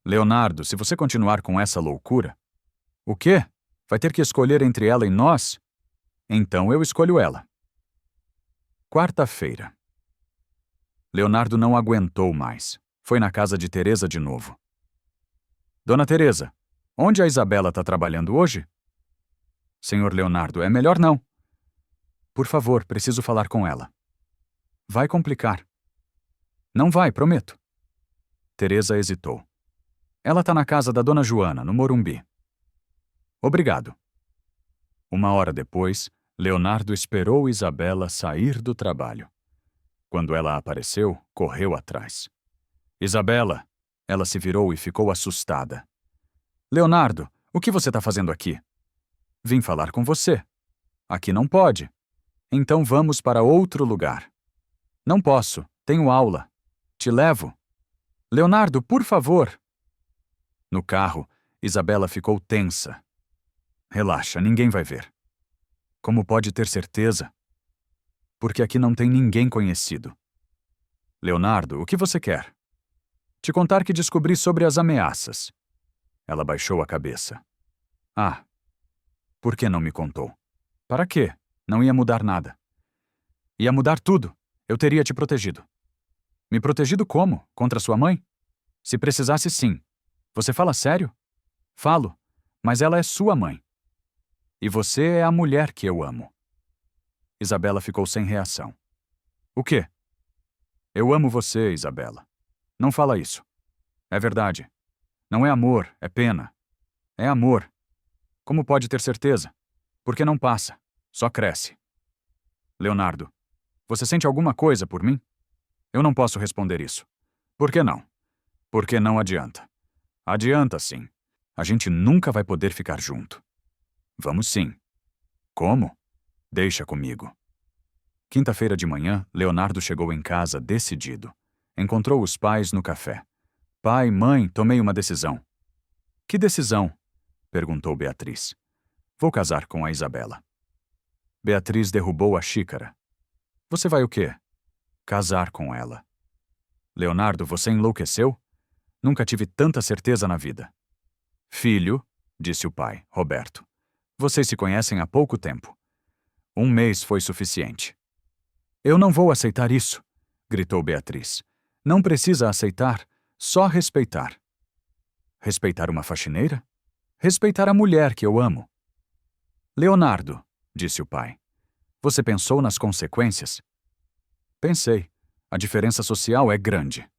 Leonardo, se você continuar com essa loucura... O quê? Vai ter que escolher entre ela e nós? Então eu escolho ela. Quarta-feira. Leonardo não aguentou mais. Foi na casa de Teresa de novo. Dona Teresa, onde a Isabela está trabalhando hoje? Senhor Leonardo, é melhor não. Por favor, preciso falar com ela. Vai complicar. Não vai, prometo. Teresa hesitou. Ela está na casa da Dona Joana, no Morumbi. Obrigado. Uma hora depois, Leonardo esperou Isabela sair do trabalho. Quando ela apareceu, correu atrás. Isabela! Ela se virou e ficou assustada. Leonardo, o que você está fazendo aqui? Vim falar com você. Aqui não pode. Então vamos para outro lugar. Não posso, tenho aula. Te levo. Leonardo, por favor. No carro, Isabela ficou tensa. Relaxa, ninguém vai ver. Como pode ter certeza? Porque aqui não tem ninguém conhecido. Leonardo, o que você quer? Te contar que descobri sobre as ameaças. Ela baixou a cabeça. Ah, por que não me contou? Para quê? Não ia mudar nada. Ia mudar tudo. Eu teria te protegido. Me protegido como? Contra sua mãe? Se precisasse, sim. Você fala sério? Falo, mas ela é sua mãe. E você é a mulher que eu amo. Isabela ficou sem reação. O quê? Eu amo você, Isabela. Não fala isso. É verdade. Não é amor, é pena. É amor. Como pode ter certeza? Porque não passa, só cresce. Leonardo, você sente alguma coisa por mim? Eu não posso responder isso. Por que não? Porque não adianta. Adianta, sim. A gente nunca vai poder ficar junto. Vamos sim. Como? Deixa comigo. Quinta-feira de manhã, Leonardo chegou em casa decidido. Encontrou os pais no café. Pai, mãe, tomei uma decisão. Que decisão? Perguntou Beatriz. Vou casar com a Isabela. Beatriz derrubou a xícara. Você vai o quê? Casar com ela. Leonardo, você enlouqueceu? Nunca tive tanta certeza na vida. Filho, disse o pai, Roberto. Vocês se conhecem há pouco tempo. 1 mês foi suficiente. Eu não vou aceitar isso, gritou Beatriz. Não precisa aceitar, só respeitar. Respeitar uma faxineira? Respeitar a mulher que eu amo. Leonardo, disse o pai, você pensou nas consequências? Pensei. A diferença social é grande.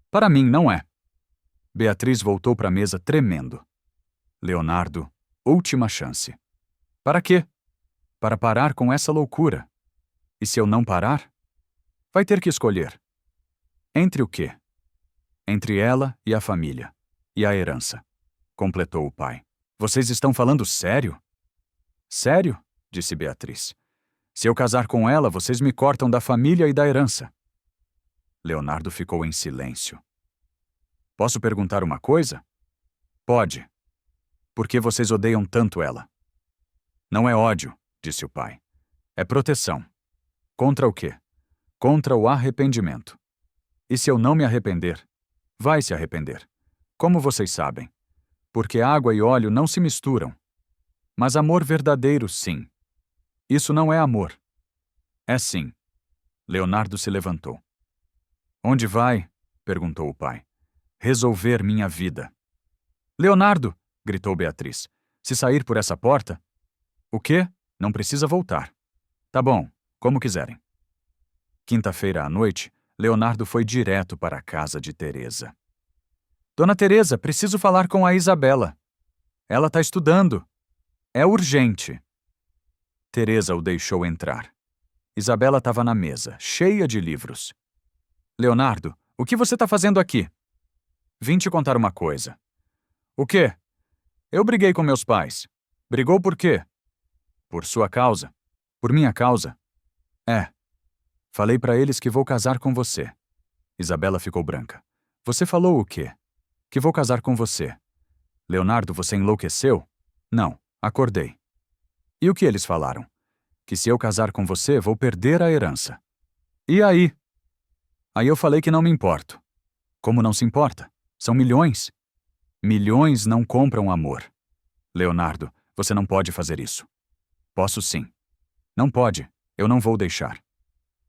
Para mim, não é. Beatriz voltou para a mesa tremendo. Leonardo, última chance. Para quê? Para parar com essa loucura. E se eu não parar? Vai ter que escolher. Entre o quê? Entre ela e a família. E a herança. Completou o pai. Vocês estão falando sério? Sério? Disse Beatriz. Se eu casar com ela, vocês me cortam da família e da herança. Leonardo ficou em silêncio. Posso perguntar uma coisa? Pode. Por que vocês odeiam tanto ela? Não é ódio, disse o pai. É proteção. Contra o quê? Contra o arrependimento. E se eu não me arrepender? Vai se arrepender. Como vocês sabem. Porque água e óleo não se misturam. Mas amor verdadeiro, sim. Isso não é amor. É sim. Leonardo se levantou. Onde vai? Perguntou o pai. Resolver minha vida. Leonardo! Gritou Beatriz. Se sair por essa porta? O quê? Não precisa voltar. Tá bom, como quiserem. Quinta-feira à noite, Leonardo foi direto para a casa de Teresa. Dona Teresa, preciso falar com a Isabela. Ela está estudando. É urgente. Teresa o deixou entrar. Isabela estava na mesa, cheia de livros. Leonardo, o que você está fazendo aqui? Vim te contar uma coisa. O quê? Eu briguei com meus pais. Brigou por quê? Por sua causa. Por minha causa. É. Falei para eles que vou casar com você. Isabela ficou branca. Você falou o quê? Que vou casar com você. Leonardo, você enlouqueceu? Não, acordei. E o que eles falaram? Que se eu casar com você, vou perder a herança. E aí? Aí eu falei que não me importo. Como não se importa? São milhões. Milhões não compram amor. Leonardo, você não pode fazer isso. Posso sim. Não pode. Eu não vou deixar.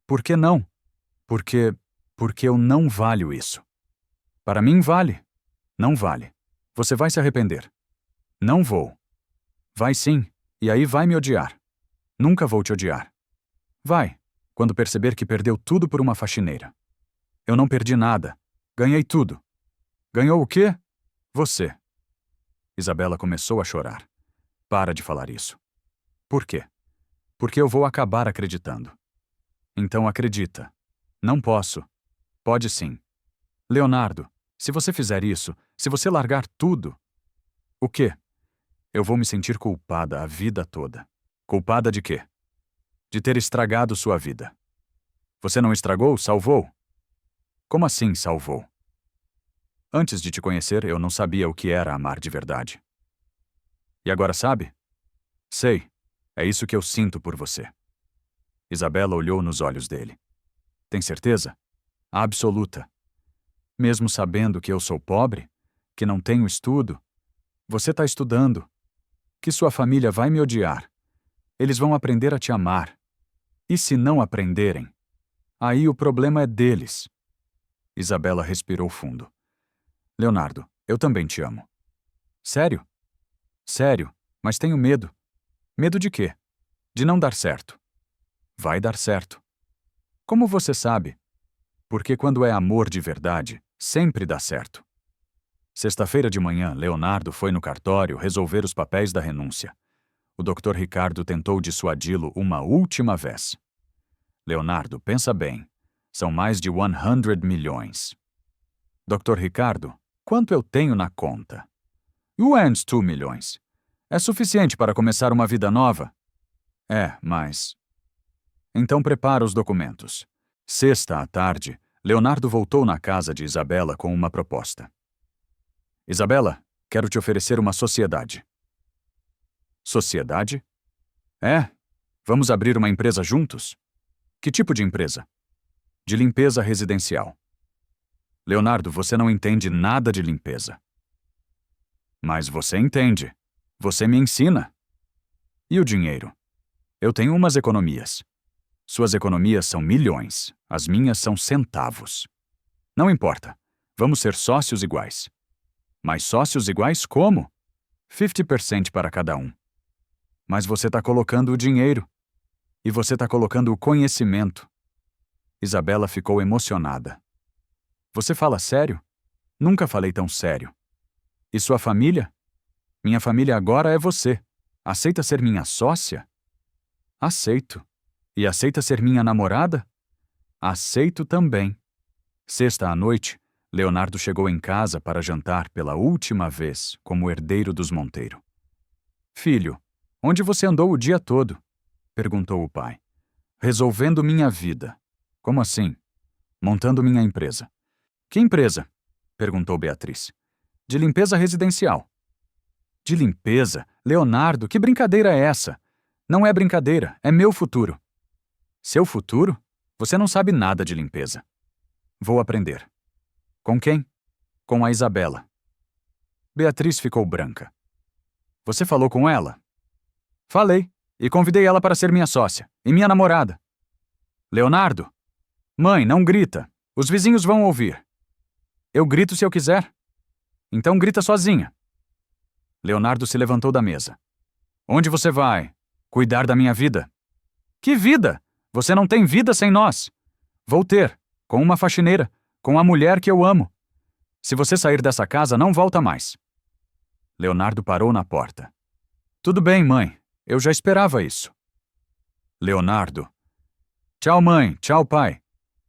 Por que não? Porque eu não valho isso. Para mim vale. Não vale. Você vai se arrepender. Não vou. Vai sim, e aí vai me odiar. Nunca vou te odiar. Vai, quando perceber que perdeu tudo por uma faxineira. Eu não perdi nada. Ganhei tudo. Ganhou o quê? Você. Isabela começou a chorar. Para de falar isso. Por quê? Porque eu vou acabar acreditando. Então acredita. Não posso. Pode sim. Leonardo, se você fizer isso, se você largar tudo... O quê? Eu vou me sentir culpada a vida toda. Culpada de quê? De ter estragado sua vida. Você não estragou, salvou? Como assim salvou? Antes de te conhecer, eu não sabia o que era amar de verdade. E agora sabe? Sei. É isso que eu sinto por você. Isabela olhou nos olhos dele. Tem certeza? Absoluta. Mesmo sabendo que eu sou pobre, que não tenho estudo, você está estudando, que sua família vai me odiar. Eles vão aprender a te amar. E se não aprenderem? Aí o problema é deles. Isabela respirou fundo. Leonardo, eu também te amo. Sério? Sério, mas tenho medo. Medo de quê? De não dar certo. Vai dar certo. Como você sabe? Porque quando é amor de verdade, sempre dá certo. Sexta-feira de manhã, Leonardo foi no cartório resolver os papéis da renúncia. O Dr. Ricardo tentou dissuadi-lo uma última vez. Leonardo, pensa bem. São mais de 100 milhões. Dr. Ricardo, quanto eu tenho na conta? Uns 2 milhões. É suficiente para começar uma vida nova? É, mas... Então prepara os documentos. Sexta à tarde, Leonardo voltou na casa de Isabela com uma proposta. Isabela, quero te oferecer uma sociedade. Sociedade? É. Vamos abrir uma empresa juntos? Que tipo de empresa? De limpeza residencial. Leonardo, você não entende nada de limpeza. Mas você entende. Você me ensina. E o dinheiro? Eu tenho umas economias. Suas economias são milhões. As minhas são centavos. Não importa. Vamos ser sócios iguais. Mas sócios iguais como? 50% para cada um. Mas você está colocando o dinheiro. E você está colocando o conhecimento. Isabela ficou emocionada. Você fala sério? Nunca falei tão sério. E sua família? Minha família agora é você. Aceita ser minha sócia? Aceito. E aceita ser minha namorada? Aceito também. Sexta à noite, Leonardo chegou em casa para jantar pela última vez como herdeiro dos Monteiro. Filho, onde você andou o dia todo? Perguntou o pai. Resolvendo minha vida. Como assim? Montando minha empresa. Que empresa? Perguntou Beatriz. De limpeza residencial. De limpeza? Leonardo, que brincadeira é essa? Não é brincadeira, é meu futuro. Seu futuro? Você não sabe nada de limpeza. Vou aprender. Com quem? Com a Isabela. Beatriz ficou branca. Você falou com ela? Falei, e convidei ela para ser minha sócia, e minha namorada. Leonardo? Mãe, não grita. Os vizinhos vão ouvir. Eu grito se eu quiser. Então grita sozinha. Leonardo se levantou da mesa. Onde você vai? Cuidar da minha vida. Que vida? Você não tem vida sem nós. Vou ter, com uma faxineira, com a mulher que eu amo. Se você sair dessa casa, não volta mais. Leonardo parou na porta. Tudo bem, mãe. Eu já esperava isso. Leonardo. Tchau, mãe. Tchau, pai.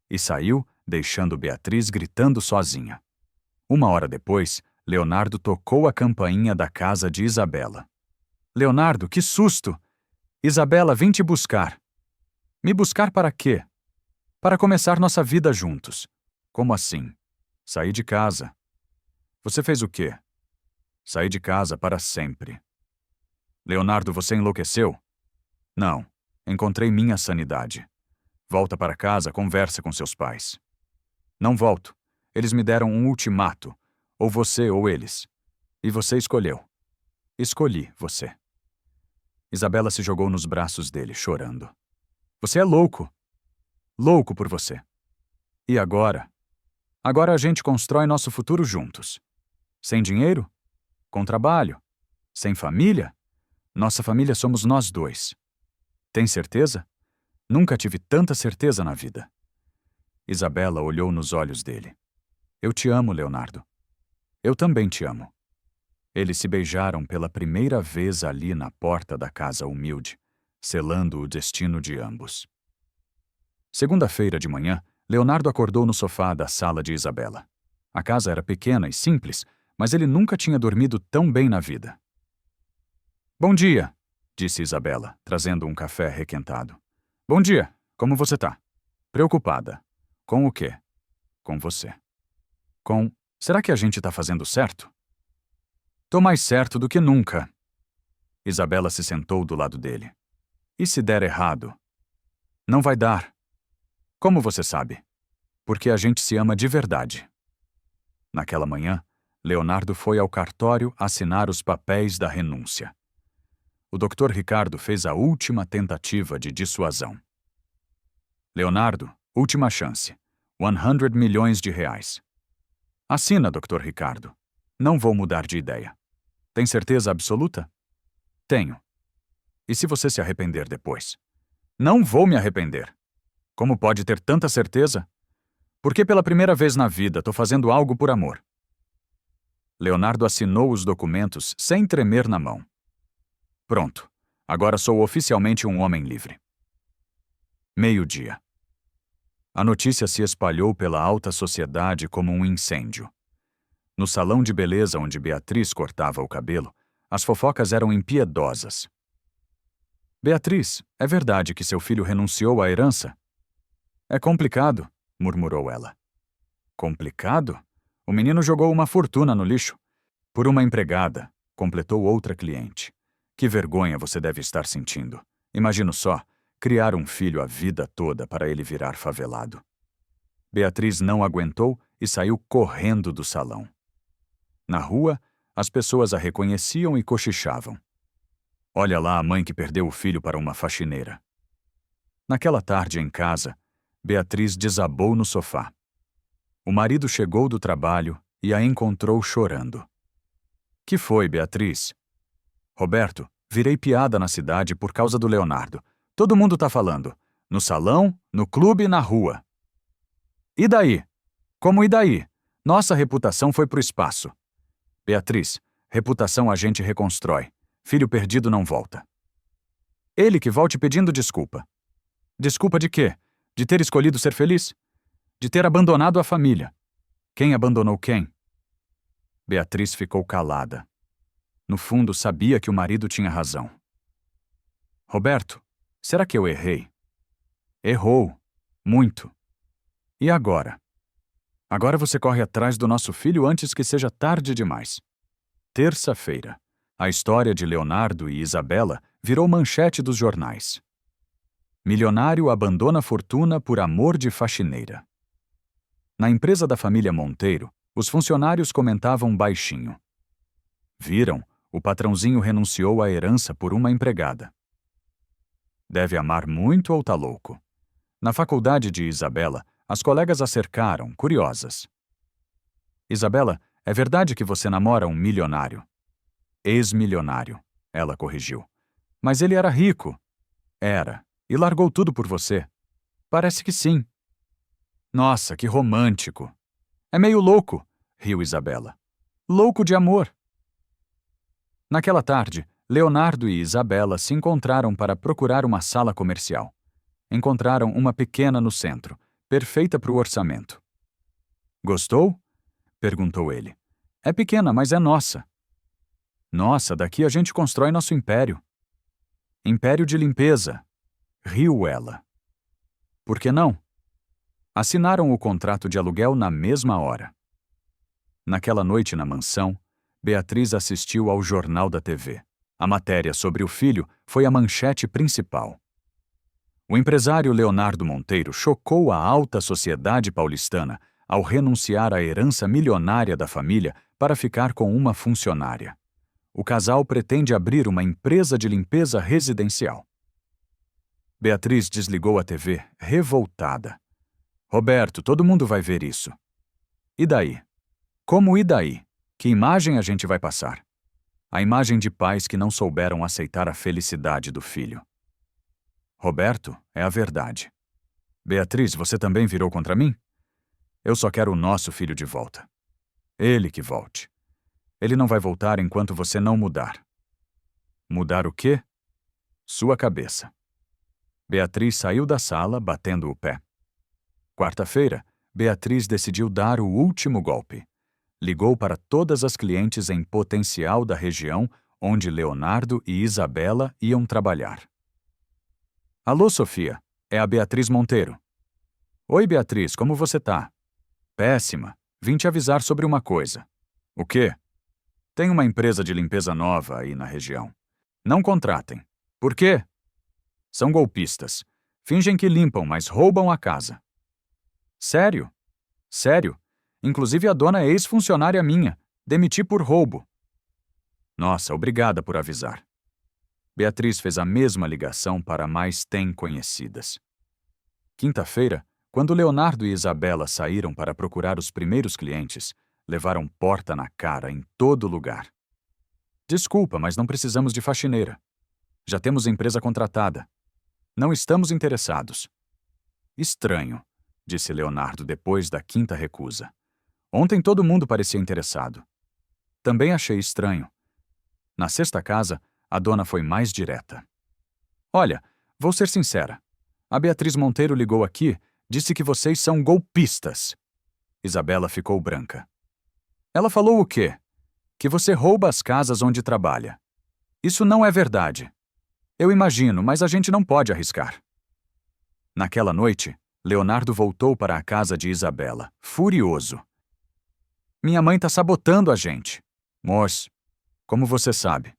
E saiu, deixando Beatriz gritando sozinha. Uma hora depois, Leonardo tocou a campainha da casa de Isabela. Leonardo, que susto! Isabela, vim te buscar. Me buscar para quê? Para começar nossa vida juntos. Como assim? Saí de casa. Você fez o quê? Saí de casa para sempre. Leonardo, você enlouqueceu? Não. Encontrei minha sanidade. Volta para casa, conversa com seus pais. Não volto. Eles me deram um ultimato. Ou você ou eles. E você escolheu. Escolhi você. Isabela se jogou nos braços dele, chorando. Você é louco. Louco por você. E agora? Agora a gente constrói nosso futuro juntos. Sem dinheiro? Com trabalho? Sem família? Nossa família somos nós dois. Tem certeza? Nunca tive tanta certeza na vida. Isabela olhou nos olhos dele. Eu te amo, Leonardo. Eu também te amo. Eles se beijaram pela primeira vez ali na porta da casa humilde, selando o destino de ambos. Segunda-feira de manhã, Leonardo acordou no sofá da sala de Isabela. A casa era pequena e simples, mas ele nunca tinha dormido tão bem na vida. Bom dia, disse Isabela, trazendo um café requentado. Bom dia, como você tá? Preocupada. Com o quê? Com você. Com... Será que a gente tá fazendo certo? Tô mais certo do que nunca. Isabela se sentou do lado dele. E se der errado? Não vai dar. Como você sabe? Porque a gente se ama de verdade. Naquela manhã, Leonardo foi ao cartório assinar os papéis da renúncia. O Dr. Ricardo fez a última tentativa de dissuasão. Leonardo, última chance. 100 milhões de reais. Assina, Dr. Ricardo. Não vou mudar de ideia. Tem certeza absoluta? Tenho. E se você se arrepender depois? Não vou me arrepender. Como pode ter tanta certeza? Porque pela primeira vez na vida tô fazendo algo por amor. Leonardo assinou os documentos sem tremer na mão. Pronto. Agora sou oficialmente um homem livre. Meio-dia. A notícia se espalhou pela alta sociedade como um incêndio. No salão de beleza onde Beatriz cortava o cabelo, as fofocas eram impiedosas. Beatriz, é verdade que seu filho renunciou à herança? É complicado, murmurou ela. Complicado? O menino jogou uma fortuna no lixo. Por uma empregada, completou outra cliente. Que vergonha você deve estar sentindo. Imagino só, criar um filho a vida toda para ele virar favelado. Beatriz não aguentou e saiu correndo do salão. Na rua, As pessoas a reconheciam e cochichavam. Olha lá a mãe que perdeu o filho para uma faxineira. Naquela tarde em casa, Beatriz desabou no sofá. O marido chegou do trabalho e a encontrou chorando. Que foi, Beatriz? Roberto, virei piada na cidade por causa do Leonardo. Todo mundo tá falando. No salão, no clube e na rua. E daí? Como e daí? Nossa reputação foi pro espaço. Beatriz, reputação a gente reconstrói. Filho perdido não volta. Ele que volte pedindo desculpa. Desculpa de quê? De ter escolhido ser feliz? De ter abandonado a família? Quem abandonou quem? Beatriz ficou calada. No fundo, sabia que o marido tinha razão. Roberto, será que eu errei? Errou. Muito. E agora? Agora você corre atrás do nosso filho antes que seja tarde demais. Terça-feira. A história de Leonardo e Isabela virou manchete dos jornais. Milionário abandona fortuna por amor de faxineira. Na empresa da família Monteiro, os funcionários comentavam baixinho. Viram, o patrãozinho renunciou à herança por uma empregada. Deve amar muito ou tá louco. Na faculdade de Isabela, as colegas a cercaram, curiosas. Isabela, é verdade que você namora um milionário? Ex-milionário, ela corrigiu. Mas ele era rico. Era. E largou tudo por você. Parece que sim. Nossa, que romântico. É meio louco, riu Isabela. Louco de amor. Naquela tarde, Leonardo e Isabela se encontraram para procurar uma sala comercial. Encontraram uma pequena no centro, perfeita para o orçamento. Gostou? Perguntou ele. É pequena, mas é nossa. Nossa, daqui a gente constrói nosso império. Império de limpeza. Riu ela. Por que não? Assinaram o contrato de aluguel na mesma hora. Naquela noite na mansão, Beatriz assistiu ao Jornal da TV. A matéria sobre o filho foi a manchete principal. O empresário Leonardo Monteiro chocou a alta sociedade paulistana ao renunciar à herança milionária da família para ficar com uma funcionária. O casal pretende abrir uma empresa de limpeza residencial. Beatriz desligou a TV, revoltada. Roberto, todo mundo vai ver isso. E daí? Como e daí? Que imagem a gente vai passar? A imagem de pais que não souberam aceitar a felicidade do filho. Roberto, é a verdade. Beatriz, você também virou contra mim? Eu só quero o nosso filho de volta. Ele que volte. Ele não vai voltar enquanto você não mudar. Mudar o quê? Sua cabeça. Beatriz saiu da sala, batendo o pé. Quarta-feira, Beatriz decidiu dar o último golpe. Ligou para todas as clientes em potencial da região onde Leonardo e Isabela iam trabalhar. Alô, Sofia, é a Beatriz Monteiro. Oi, Beatriz, como você tá? Péssima. Vim te avisar sobre uma coisa. O quê? Tem uma empresa de limpeza nova aí na região. Não contratem. Por quê? São golpistas. Fingem que limpam, mas roubam a casa. Sério? Sério. Inclusive a dona é ex-funcionária minha. Demiti por roubo. Nossa, obrigada por avisar. Beatriz fez a mesma ligação para mais 10 conhecidas. Quinta-feira, quando Leonardo e Isabela saíram para procurar os primeiros clientes, levaram porta na cara em todo lugar. Desculpa, mas não precisamos de faxineira. Já temos empresa contratada. Não estamos interessados. Estranho, disse Leonardo depois da quinta recusa. Ontem todo mundo parecia interessado. Também achei estranho. Na sexta casa, a dona foi mais direta. Olha, vou ser sincera. A Beatriz Monteiro ligou aqui, disse que vocês são golpistas. Isabela ficou branca. Ela falou o quê? Que você rouba as casas onde trabalha. Isso não é verdade. Eu imagino, mas a gente não pode arriscar. Naquela noite, Leonardo voltou para a casa de Isabela, furioso. Minha mãe tá sabotando a gente. Moço, como você sabe?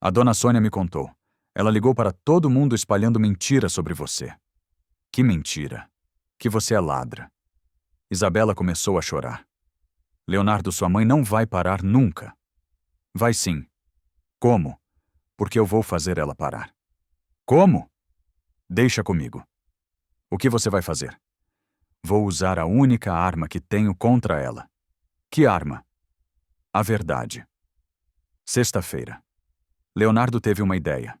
A dona Sônia me contou. Ela ligou para todo mundo espalhando mentira sobre você. Que mentira. Que você é ladra. Isabela começou a chorar. Leonardo, sua mãe não vai parar nunca. Vai sim. Como? Porque eu vou fazer ela parar. Como? Deixa comigo. O que você vai fazer? Vou usar a única arma que tenho contra ela. Que arma? A verdade. Sexta-feira. Leonardo teve uma ideia.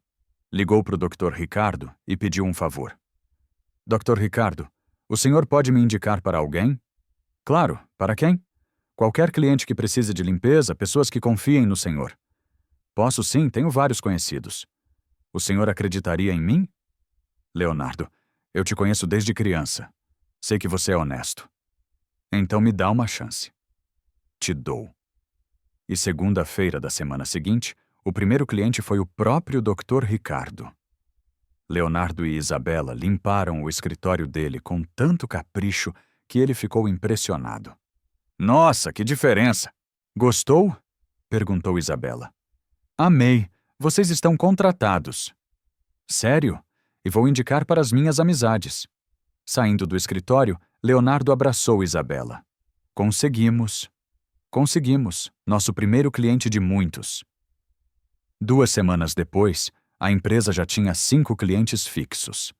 Ligou para o Dr. Ricardo e pediu um favor. Dr. Ricardo, o senhor pode me indicar para alguém? Claro, para quem? Qualquer cliente que precise de limpeza, pessoas que confiem no senhor. Posso sim, tenho vários conhecidos. O senhor acreditaria em mim? Leonardo, eu te conheço desde criança. Sei que você é honesto. Então me dá uma chance. Te dou. E segunda-feira da semana seguinte, o primeiro cliente foi o próprio Dr. Ricardo. Leonardo e Isabela limparam o escritório dele com tanto capricho que ele ficou impressionado. Nossa, que diferença! Gostou? Perguntou Isabela. Amei. Vocês estão contratados. Sério? E vou indicar para as minhas amizades. Saindo do escritório, Leonardo abraçou Isabela. Conseguimos. Conseguimos. Nosso primeiro cliente de muitos. 2 semanas depois, a empresa já tinha 5 clientes fixos.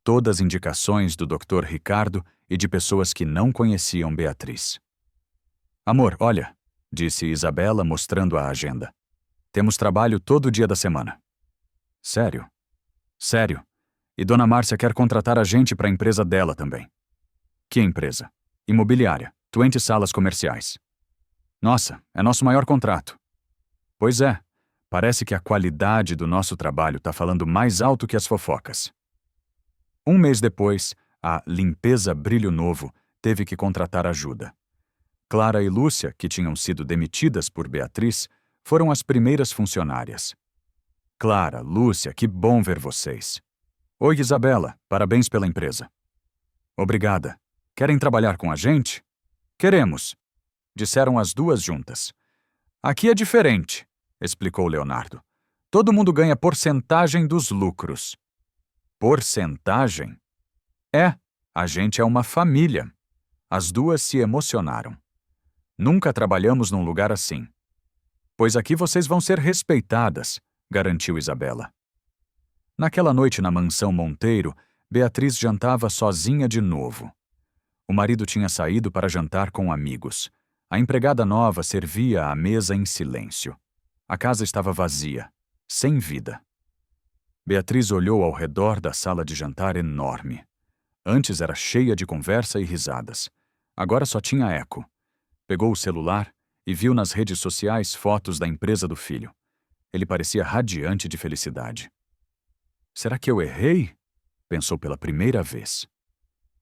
Todas indicações do Dr. Ricardo e de pessoas que não conheciam Beatriz. Amor, olha, disse Isabela mostrando a agenda. Temos trabalho todo dia da semana. Sério? Sério. E Dona Márcia quer contratar a gente para a empresa dela também. Que empresa? Imobiliária. 20 salas comerciais. Nossa, é nosso maior contrato. Pois é. Parece que a qualidade do nosso trabalho está falando mais alto que as fofocas. 1 mês depois, a Limpeza Brilho Novo teve que contratar ajuda. Clara e Lúcia, que tinham sido demitidas por Beatriz, foram as primeiras funcionárias. Clara, Lúcia, que bom ver vocês. Oi, Isabela, parabéns pela empresa. Obrigada. Querem trabalhar com a gente? Queremos, disseram as duas juntas. Aqui é diferente, explicou Leonardo. Todo mundo ganha porcentagem dos lucros. Porcentagem? É, a gente é uma família. As duas se emocionaram. Nunca trabalhamos num lugar assim. Pois aqui vocês vão ser respeitadas, garantiu Isabela. Naquela noite na mansão Monteiro, Beatriz jantava sozinha de novo. O marido tinha saído para jantar com amigos. A empregada nova servia à mesa em silêncio. A casa estava vazia, sem vida. Beatriz olhou ao redor da sala de jantar enorme. Antes era cheia de conversa e risadas. Agora só tinha eco. Pegou o celular e viu nas redes sociais fotos da empresa do filho. Ele parecia radiante de felicidade. Será que eu errei? Pensou pela primeira vez.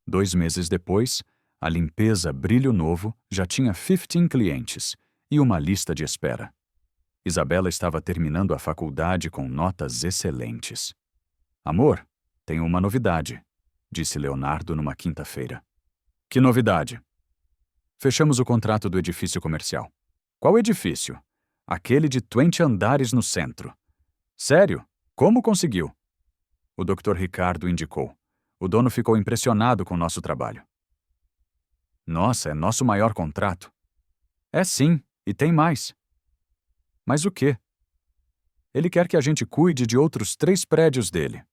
2 meses depois, a Limpeza Brilho Novo já tinha 15 clientes e uma lista de espera. Isabela estava terminando a faculdade com notas excelentes. Amor, tenho uma novidade, disse Leonardo numa quinta-feira. Que novidade? Fechamos o contrato do edifício comercial. Qual edifício? Aquele de 20 andares no centro. Sério? Como conseguiu? O Dr. Ricardo indicou. O dono ficou impressionado com nosso trabalho. Nossa, é nosso maior contrato. É sim, e tem mais. Mas o quê? Ele quer que a gente cuide de outros 3 prédios dele.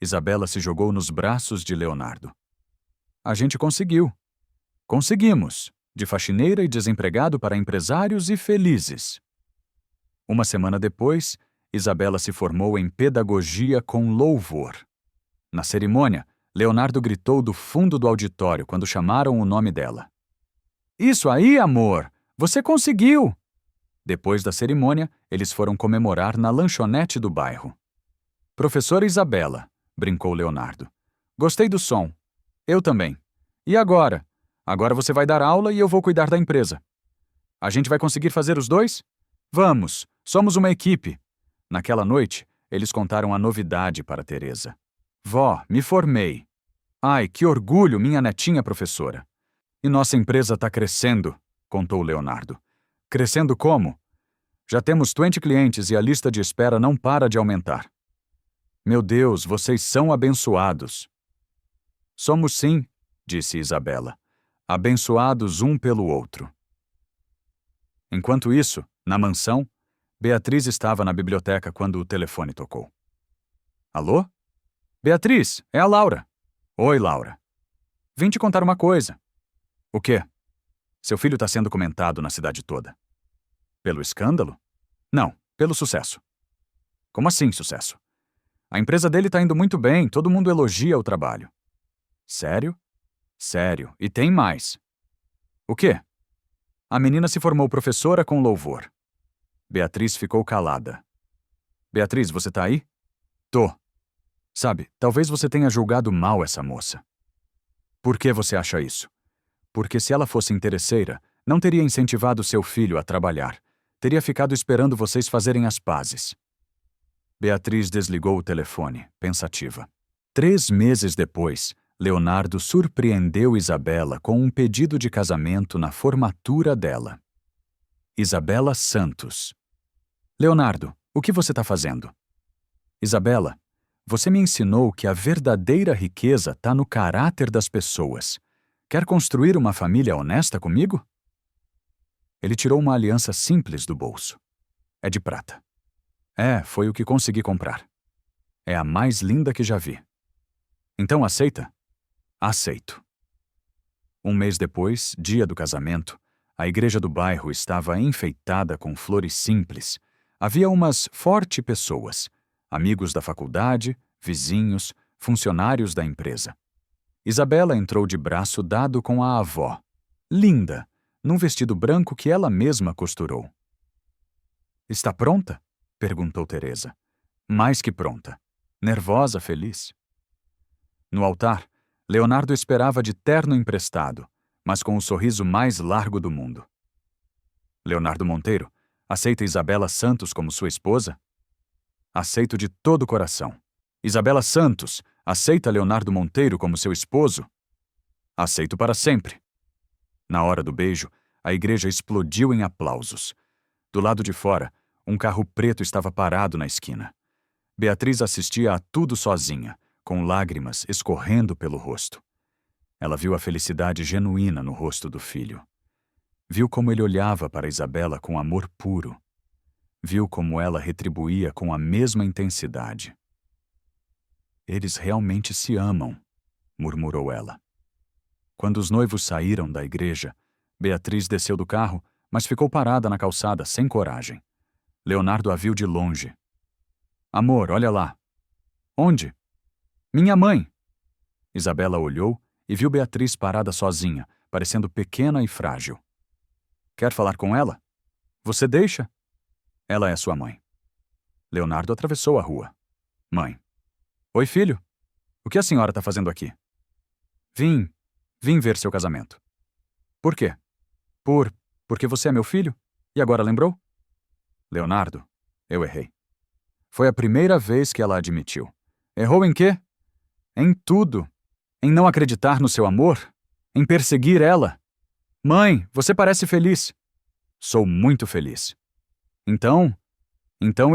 Isabela se jogou nos braços de Leonardo. A gente conseguiu. Conseguimos. De faxineira e desempregado para empresários e felizes. 1 semana depois, Isabela se formou em pedagogia com louvor. Na cerimônia, Leonardo gritou do fundo do auditório quando chamaram o nome dela. Isso aí, amor! Você conseguiu! Depois da cerimônia, eles foram comemorar na lanchonete do bairro. Professora Isabela, brincou Leonardo. Gostei do som. Eu também. E agora? Agora você vai dar aula e eu vou cuidar da empresa. A gente vai conseguir fazer os dois? Vamos, somos uma equipe. Naquela noite, eles contaram a novidade para Teresa. Vó, me formei. Ai, que orgulho, minha netinha professora. E nossa empresa está crescendo, contou Leonardo. Crescendo como? Já temos 20 clientes e a lista de espera não para de aumentar. Meu Deus, vocês são abençoados. Somos sim, disse Isabela. Abençoados um pelo outro. Enquanto isso, na mansão, Beatriz estava na biblioteca quando o telefone tocou. Alô? Beatriz, é a Laura. Oi, Laura. Vim te contar uma coisa. O quê? Seu filho está sendo comentado na cidade toda. Pelo escândalo? Não, pelo sucesso. Como assim, sucesso? A empresa dele está indo muito bem, todo mundo elogia o trabalho. Sério? Sério, e tem mais. O quê? A menina se formou professora com louvor. Beatriz ficou calada. Beatriz, você tá aí? Tô. Sabe, talvez você tenha julgado mal essa moça. Por que você acha isso? Porque se ela fosse interesseira, não teria incentivado seu filho a trabalhar. Teria ficado esperando vocês fazerem as pazes. Beatriz desligou o telefone, pensativa. 3 meses depois, Leonardo surpreendeu Isabela com um pedido de casamento na formatura dela. Isabela Santos. Leonardo, o que você está fazendo? Isabela, você me ensinou que a verdadeira riqueza está no caráter das pessoas. Quer construir uma família honesta comigo? Ele tirou uma aliança simples do bolso. É de prata. Foi o que consegui comprar. É a mais linda que já vi. Então aceita? Aceito. 1 mês depois, dia do casamento, a igreja do bairro estava enfeitada com flores simples. Havia umas forte pessoas, amigos da faculdade, vizinhos, funcionários da empresa. Isabela entrou de braço dado com a avó, linda, num vestido branco que ela mesma costurou. Está pronta? Perguntou Teresa. Mais que pronta. Nervosa, feliz. No altar, Leonardo esperava de terno emprestado, mas com o sorriso mais largo do mundo. Leonardo Monteiro, aceita Isabela Santos como sua esposa? Aceito de todo o coração. Isabela Santos, aceita Leonardo Monteiro como seu esposo? Aceito para sempre. Na hora do beijo, a igreja explodiu em aplausos. Do lado de fora, um carro preto estava parado na esquina. Beatriz assistia a tudo sozinha, com lágrimas escorrendo pelo rosto. Ela viu a felicidade genuína no rosto do filho. Viu como ele olhava para Isabela com amor puro. Viu como ela retribuía com a mesma intensidade. Eles realmente se amam, murmurou ela. Quando os noivos saíram da igreja, Beatriz desceu do carro, mas ficou parada na calçada, sem coragem. Leonardo a viu de longe. Amor, olha lá. Onde? Minha mãe. Isabela olhou e viu Beatriz parada sozinha, parecendo pequena e frágil. Quer falar com ela? Você deixa? Ela é sua mãe. Leonardo atravessou a rua. Mãe. Oi, filho. O que a senhora está fazendo aqui? Vim ver seu casamento. Por quê? Porque você é meu filho? E agora lembrou? Leonardo, eu errei. Foi a primeira vez que ela admitiu. Errou em quê? Em tudo. Em não acreditar no seu amor. Em perseguir ela. Mãe, você parece feliz. Sou muito feliz. Então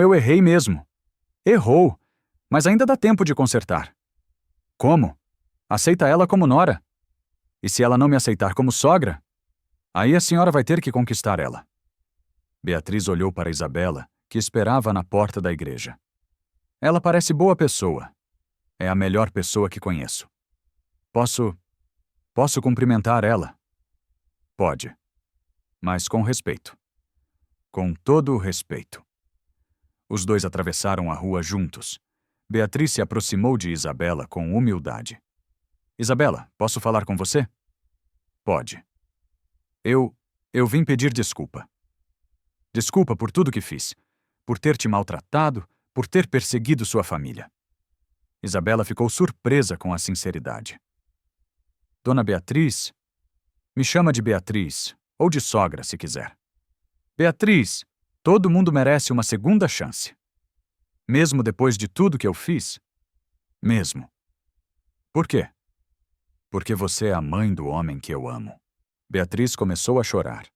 eu errei mesmo. Errou, mas ainda dá tempo de consertar. Como? Aceita ela como nora. E se ela não me aceitar como sogra? Aí a senhora vai ter que conquistar ela. Beatriz olhou para Isabela, que esperava na porta da igreja. Ela parece boa pessoa. É a melhor pessoa que conheço. Posso cumprimentar ela? Pode. Mas com respeito. Com todo o respeito. Os dois atravessaram a rua juntos. Beatriz se aproximou de Isabela com humildade. Isabela, posso falar com você? Pode. Eu vim pedir desculpa. Desculpa por tudo que fiz. Por ter te maltratado, por ter perseguido sua família. Isabela ficou surpresa com a sinceridade. Dona Beatriz? Me chama de Beatriz, ou de sogra, se quiser. Beatriz, todo mundo merece uma segunda chance. Mesmo depois de tudo que eu fiz? Mesmo. Por quê? Porque você é a mãe do homem que eu amo. Beatriz começou a chorar.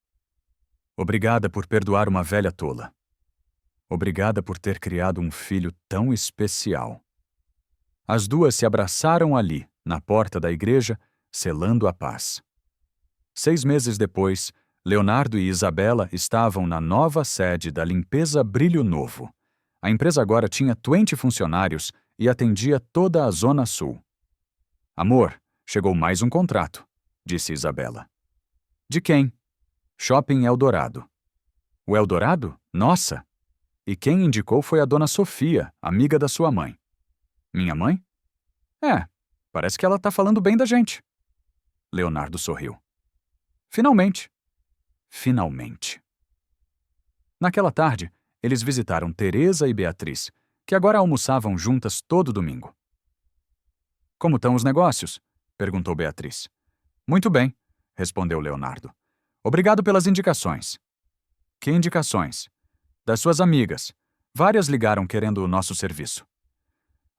Obrigada por perdoar uma velha tola. Obrigada por ter criado um filho tão especial. As duas se abraçaram ali, na porta da igreja, selando a paz. 6 meses depois, Leonardo e Isabela estavam na nova sede da Limpeza Brilho Novo. A empresa agora tinha 20 funcionários e atendia toda a Zona Sul. Amor, chegou mais um contrato, disse Isabela. De quem? Shopping Eldorado. O Eldorado? Nossa! E quem indicou foi a dona Sofia, amiga da sua mãe. Minha mãe? É, parece que ela tá falando bem da gente. Leonardo sorriu. Finalmente. Finalmente. Naquela tarde, eles visitaram Teresa e Beatriz, que agora almoçavam juntas todo domingo. Como estão os negócios? Perguntou Beatriz. Muito bem, respondeu Leonardo. Obrigado pelas indicações. Que indicações? Das suas amigas. Várias ligaram querendo o nosso serviço.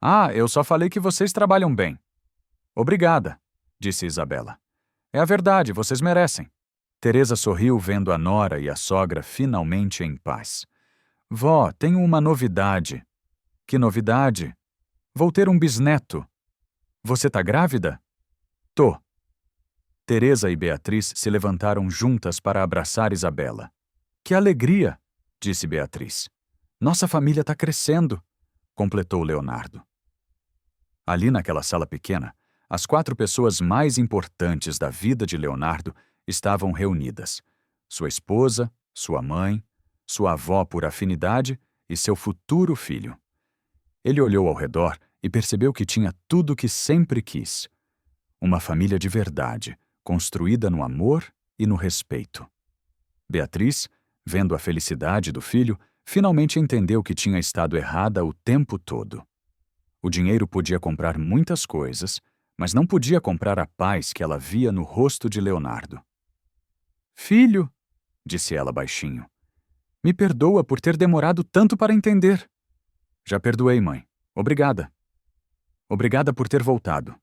Ah, eu só falei que vocês trabalham bem. Obrigada, disse Isabela. É a verdade, vocês merecem. Teresa sorriu vendo a nora e a sogra finalmente em paz. Vó, tenho uma novidade. Que novidade? Vou ter um bisneto. Você tá grávida? Tô. Teresa e Beatriz se levantaram juntas para abraçar Isabela. Que alegria, disse Beatriz. Nossa família tá crescendo, completou Leonardo. Ali naquela sala pequena, as 4 pessoas mais importantes da vida de Leonardo estavam reunidas. Sua esposa, sua mãe, sua avó por afinidade e seu futuro filho. Ele olhou ao redor e percebeu que tinha tudo o que sempre quis. Uma família de verdade, construída no amor e no respeito. Beatriz, vendo a felicidade do filho, finalmente entendeu que tinha estado errada o tempo todo. O dinheiro podia comprar muitas coisas, mas não podia comprar a paz que ela via no rosto de Leonardo. Filho, disse ela baixinho, me perdoa por ter demorado tanto para entender. Já perdoei, mãe. Obrigada. Obrigada por ter voltado.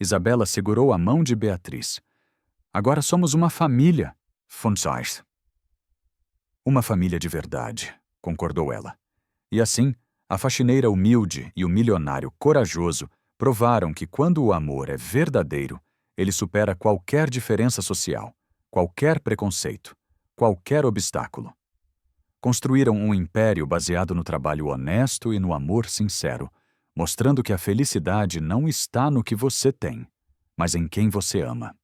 Isabela segurou a mão de Beatriz. Agora somos uma família, von Zeiss. Uma família de verdade, concordou ela. E assim, a faxineira humilde e o milionário corajoso provaram que quando o amor é verdadeiro, ele supera qualquer diferença social, qualquer preconceito, qualquer obstáculo. Construíram um império baseado no trabalho honesto e no amor sincero, mostrando que a felicidade não está no que você tem, mas em quem você ama.